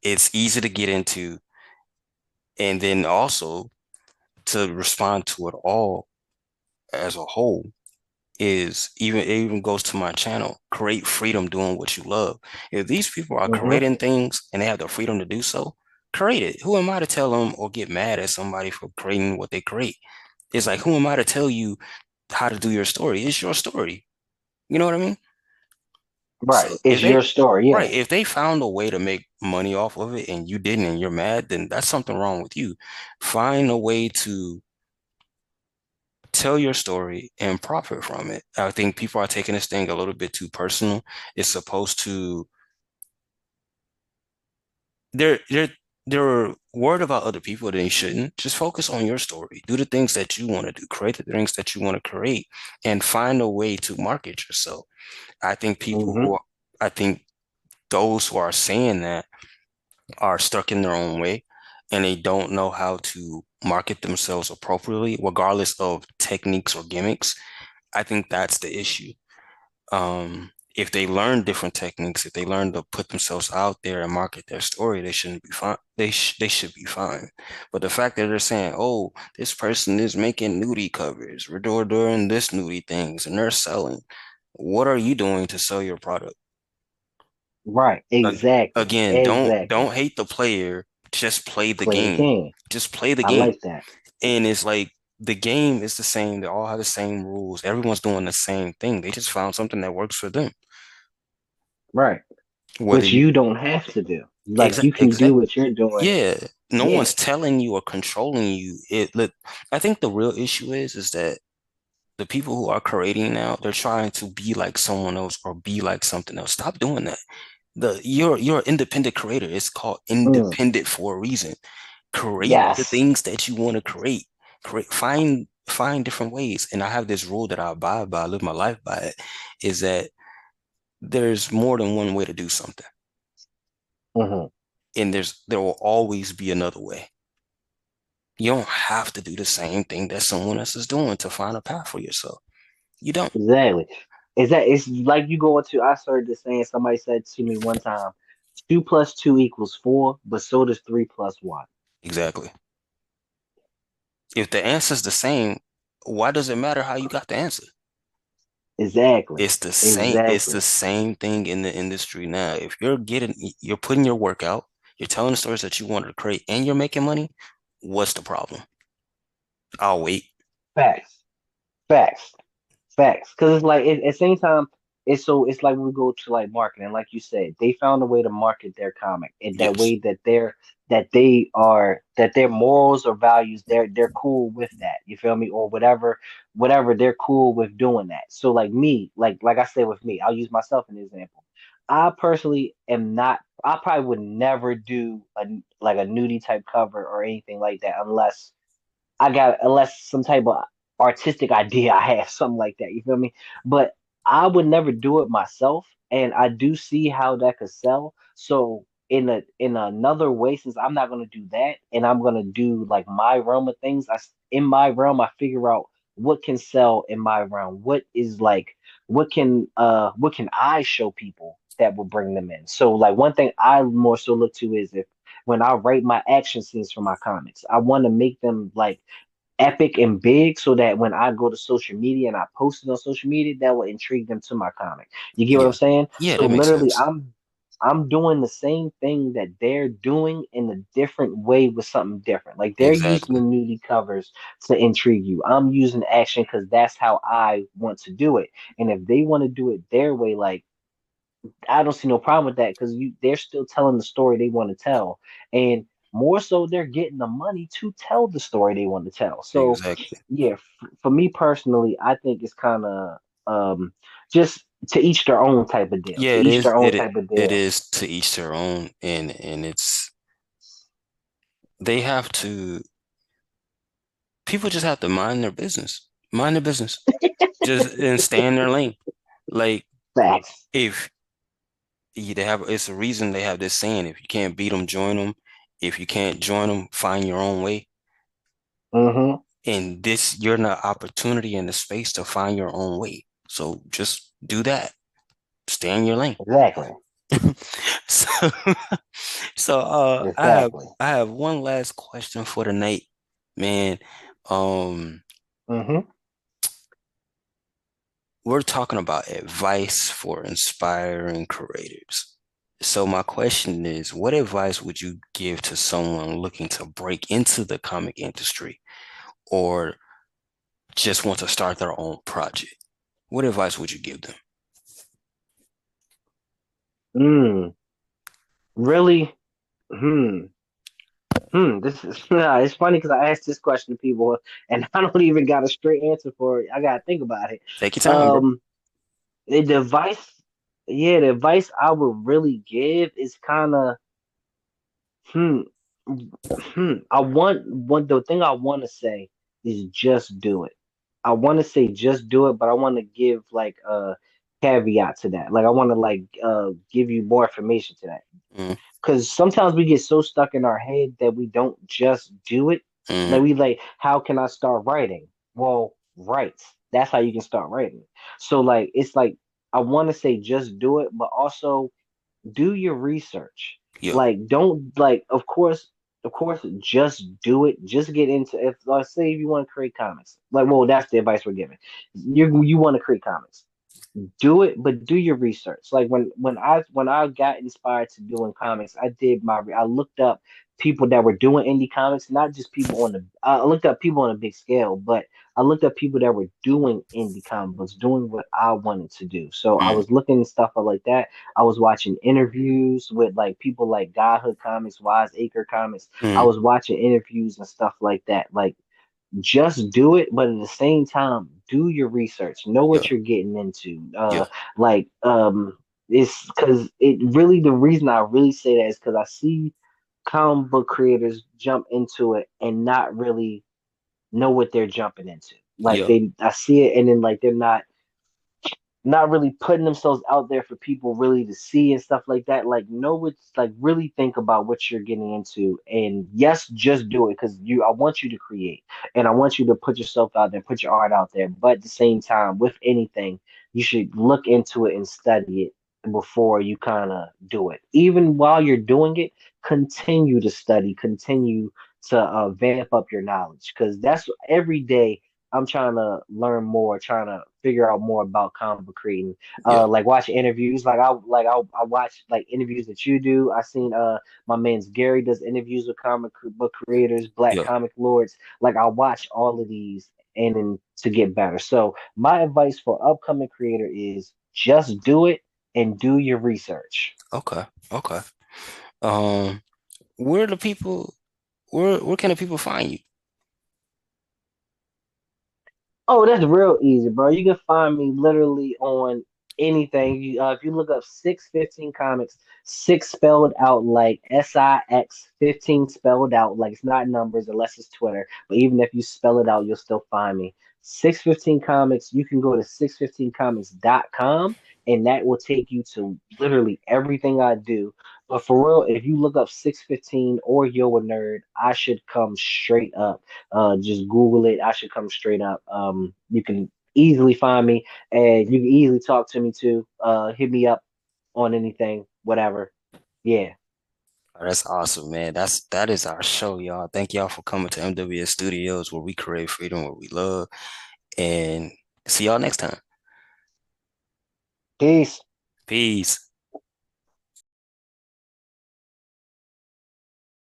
It's easy to get into, and then also to respond to it all as a whole is even it even goes to my channel. Create freedom doing what you love. If these people are Hmm. creating things and they have the freedom to do so, create it. Who am I to tell them or get mad at somebody for creating what they create? It's like, who am I to tell you how to do your story? It's your story. You know what I mean? So Right. if It's they your story. right, Yeah. if they found a way to make money off of it and you didn't and you're mad, then that's something wrong with you. Find a way to tell your story and profit from it. I think people are taking this thing a little bit too personal. It's supposed to they're they're worried about other people that they shouldn't. Just focus on your story. Do the things that you want to do. Create the things that you want to create and find a way to market yourself. I think people Hmm. who I think those who are saying that are stuck in their own way and they don't know how to market themselves appropriately, regardless of techniques or gimmicks. I think that's the issue. If they learn different techniques, if they learn to put themselves out there and market their story, they shouldn't be fine. They should be fine. But the fact that they're saying, "Oh, this person is making nudie covers, we're doing this nudie things, and they're selling," what are you doing to sell your product? Right. Ag- Exactly. Again, don't Exactly. hate the player, just play the Play the game. game. Just play the I game. like that. And it's like the game is the same. They all have the same rules. Everyone's doing the same thing. They just found something that works for them. Right. Whether Which you you don't have to do. Like you can do exact what you're doing. yeah, no Yeah. one's telling you or controlling you. It look, I think the real issue is that the people who are creating now, they're trying to be like someone else or be like something else. Stop doing that. You're an independent creator. It's called Mm. independent for a reason. Create the Yes. things that you want to create. Find different ways. And I have this rule that I abide by, I live my life by it, is that there's more than one way to do something. Hmm. And there will always be another way. You don't have to do the same thing that someone else is doing to find a path for yourself. You don't. Exactly. It's like you go into, I heard this saying, somebody said to me one time, two plus two equals four, but so does three plus one. Exactly. If the answer's the same, why does it matter how you got the answer? Exactly. It's the same, it's the Exactly. same thing in the industry now. If you're putting your work out, you're telling the stories that you wanted to create, and you're making money, what's the problem? I'll wait. Facts. Facts. Facts, because it's like at the same time, it's like we go to like marketing, like you said, they found a way to market their comic in that Yes. way that their morals or values, they're cool with that. You feel me? Or whatever they're cool with doing that. So like me, like I said with me, I'll use myself as an example. I personally am not. I probably would never do a nudie type cover or anything like that unless some type of artistic idea I have, something like that. You feel me? But I would never do it myself, and I do see how that could sell. So in another way, since I'm not gonna do that, and I'm gonna do like my realm of things, in my realm I figure out what can sell in my realm. What can I show people that will bring them in? So like one thing I more so look to is if when I write my action scenes for my comics, I want to make them like epic and big so that when I go to social media and I post it on social media, that will intrigue them to my comic. You get what I'm Yeah. saying? Yeah, So that makes literally sense. I'm doing the same thing that they're doing in a different way with something different. Like they're using the Exactly. nudie covers to intrigue you. I'm using action because that's how I want to do it. And if they want to do it their way, like I don't see no problem with that because they're still telling the story they want to tell. And more so they're getting the money to tell the story they want to tell. So Exactly. yeah, for me personally, I think it's kind of just to each their own type of deal. Yeah, To it each is. their own type of It deal. is to each their own, and they have to. People just have to mind their business. Mind their business. Just and stay in their lane. Like Facts. if they have, it's a reason they have this saying: if you can't beat them, join them. If you can't join them, find your own way. Mm-hmm. And this, you're in the opportunity and the space to find your own way. So just do that. Stay in your lane. Exactly. So, so Exactly. I have one last question for the night, man. Um, Mm-hmm. we're talking about advice for inspiring creators. So my question is, what advice would you give to someone looking to break into the comic industry or just want to start their own project? What advice would you give them? Mm. Really? Hmm. This is it's funny because I asked this question to people and I don't even got a straight answer for it. I gotta think about it. Take your time, bro. Um, the advice, yeah, the advice I would really give is kind of hmm, I want the thing I want to say is just do it. I want to say just do it, but I want to give like a caveat to that. Like I want to like give you more information to that Mm, because sometimes we get so stuck in our head that we don't just do it. mm, Like we like, how can I start writing? Well, write. That's how you can start writing. So like it's like I want to say just do it, but also do your research. yeah, Like don't like of course just do it. Just get into if let's say if you want to create comics. Like well that's the advice we're giving. You want to create comics do it, but do your research. Like when I got inspired to doing comics, I looked up people that were doing indie comics, not just people on the I looked up people on a big scale, but I looked up people that were doing indie comic books, doing what I wanted to do. So I mm, was looking at stuff like that. I was watching interviews with like people like Godhood Comics, Wise Acre Comics. I mm, was watching interviews and stuff like that. Like just do it, but at the same time, do your research. Know yeah, what you're getting into. yeah, Like it's because it really the reason I really say that is because I see comic book creators jump into it and not really know what they're jumping into. Like yeah, I see it and then like they're not really putting themselves out there for people really to see and stuff like that. Like, know what's like really think about what you're getting into. And yes, just do it because I want you to create and I want you to put yourself out there, put your art out there. But at the same time, with anything, you should look into it and study it before you kind of do it. Even while you're doing it, continue to study, continue to vamp up your knowledge because that's every day I'm trying to learn more, trying to figure out more about comic book creating. yeah, Like watch interviews. I watch like interviews that you do. I seen my man's Gary does interviews with book creators, Black yeah. comic lords. Like I watch all of these and then to get better. So my advice for upcoming creator is just do it and do your research. Okay, okay. Um, where the people, where can the people find you? Oh, that's real easy, bro. You can find me literally on anything. If you look up 615 comics, six spelled out like SIX, 15 spelled out like it's not numbers unless it's Twitter. But even if you spell it out, you'll still find me. 615 comics, you can go to 615comics.com and that will take you to literally everything I do. But for real, if you look up 615 or Yo a Nerd, I should come straight up. Just Google it. I should come straight up. You can easily find me, and you can easily talk to me too. Hit me up on anything, whatever. Yeah. Oh, that's awesome, man. That is our show, y'all. Thank y'all for coming to MWS Studios where we create freedom, where we love, and see y'all next time. Peace. Peace.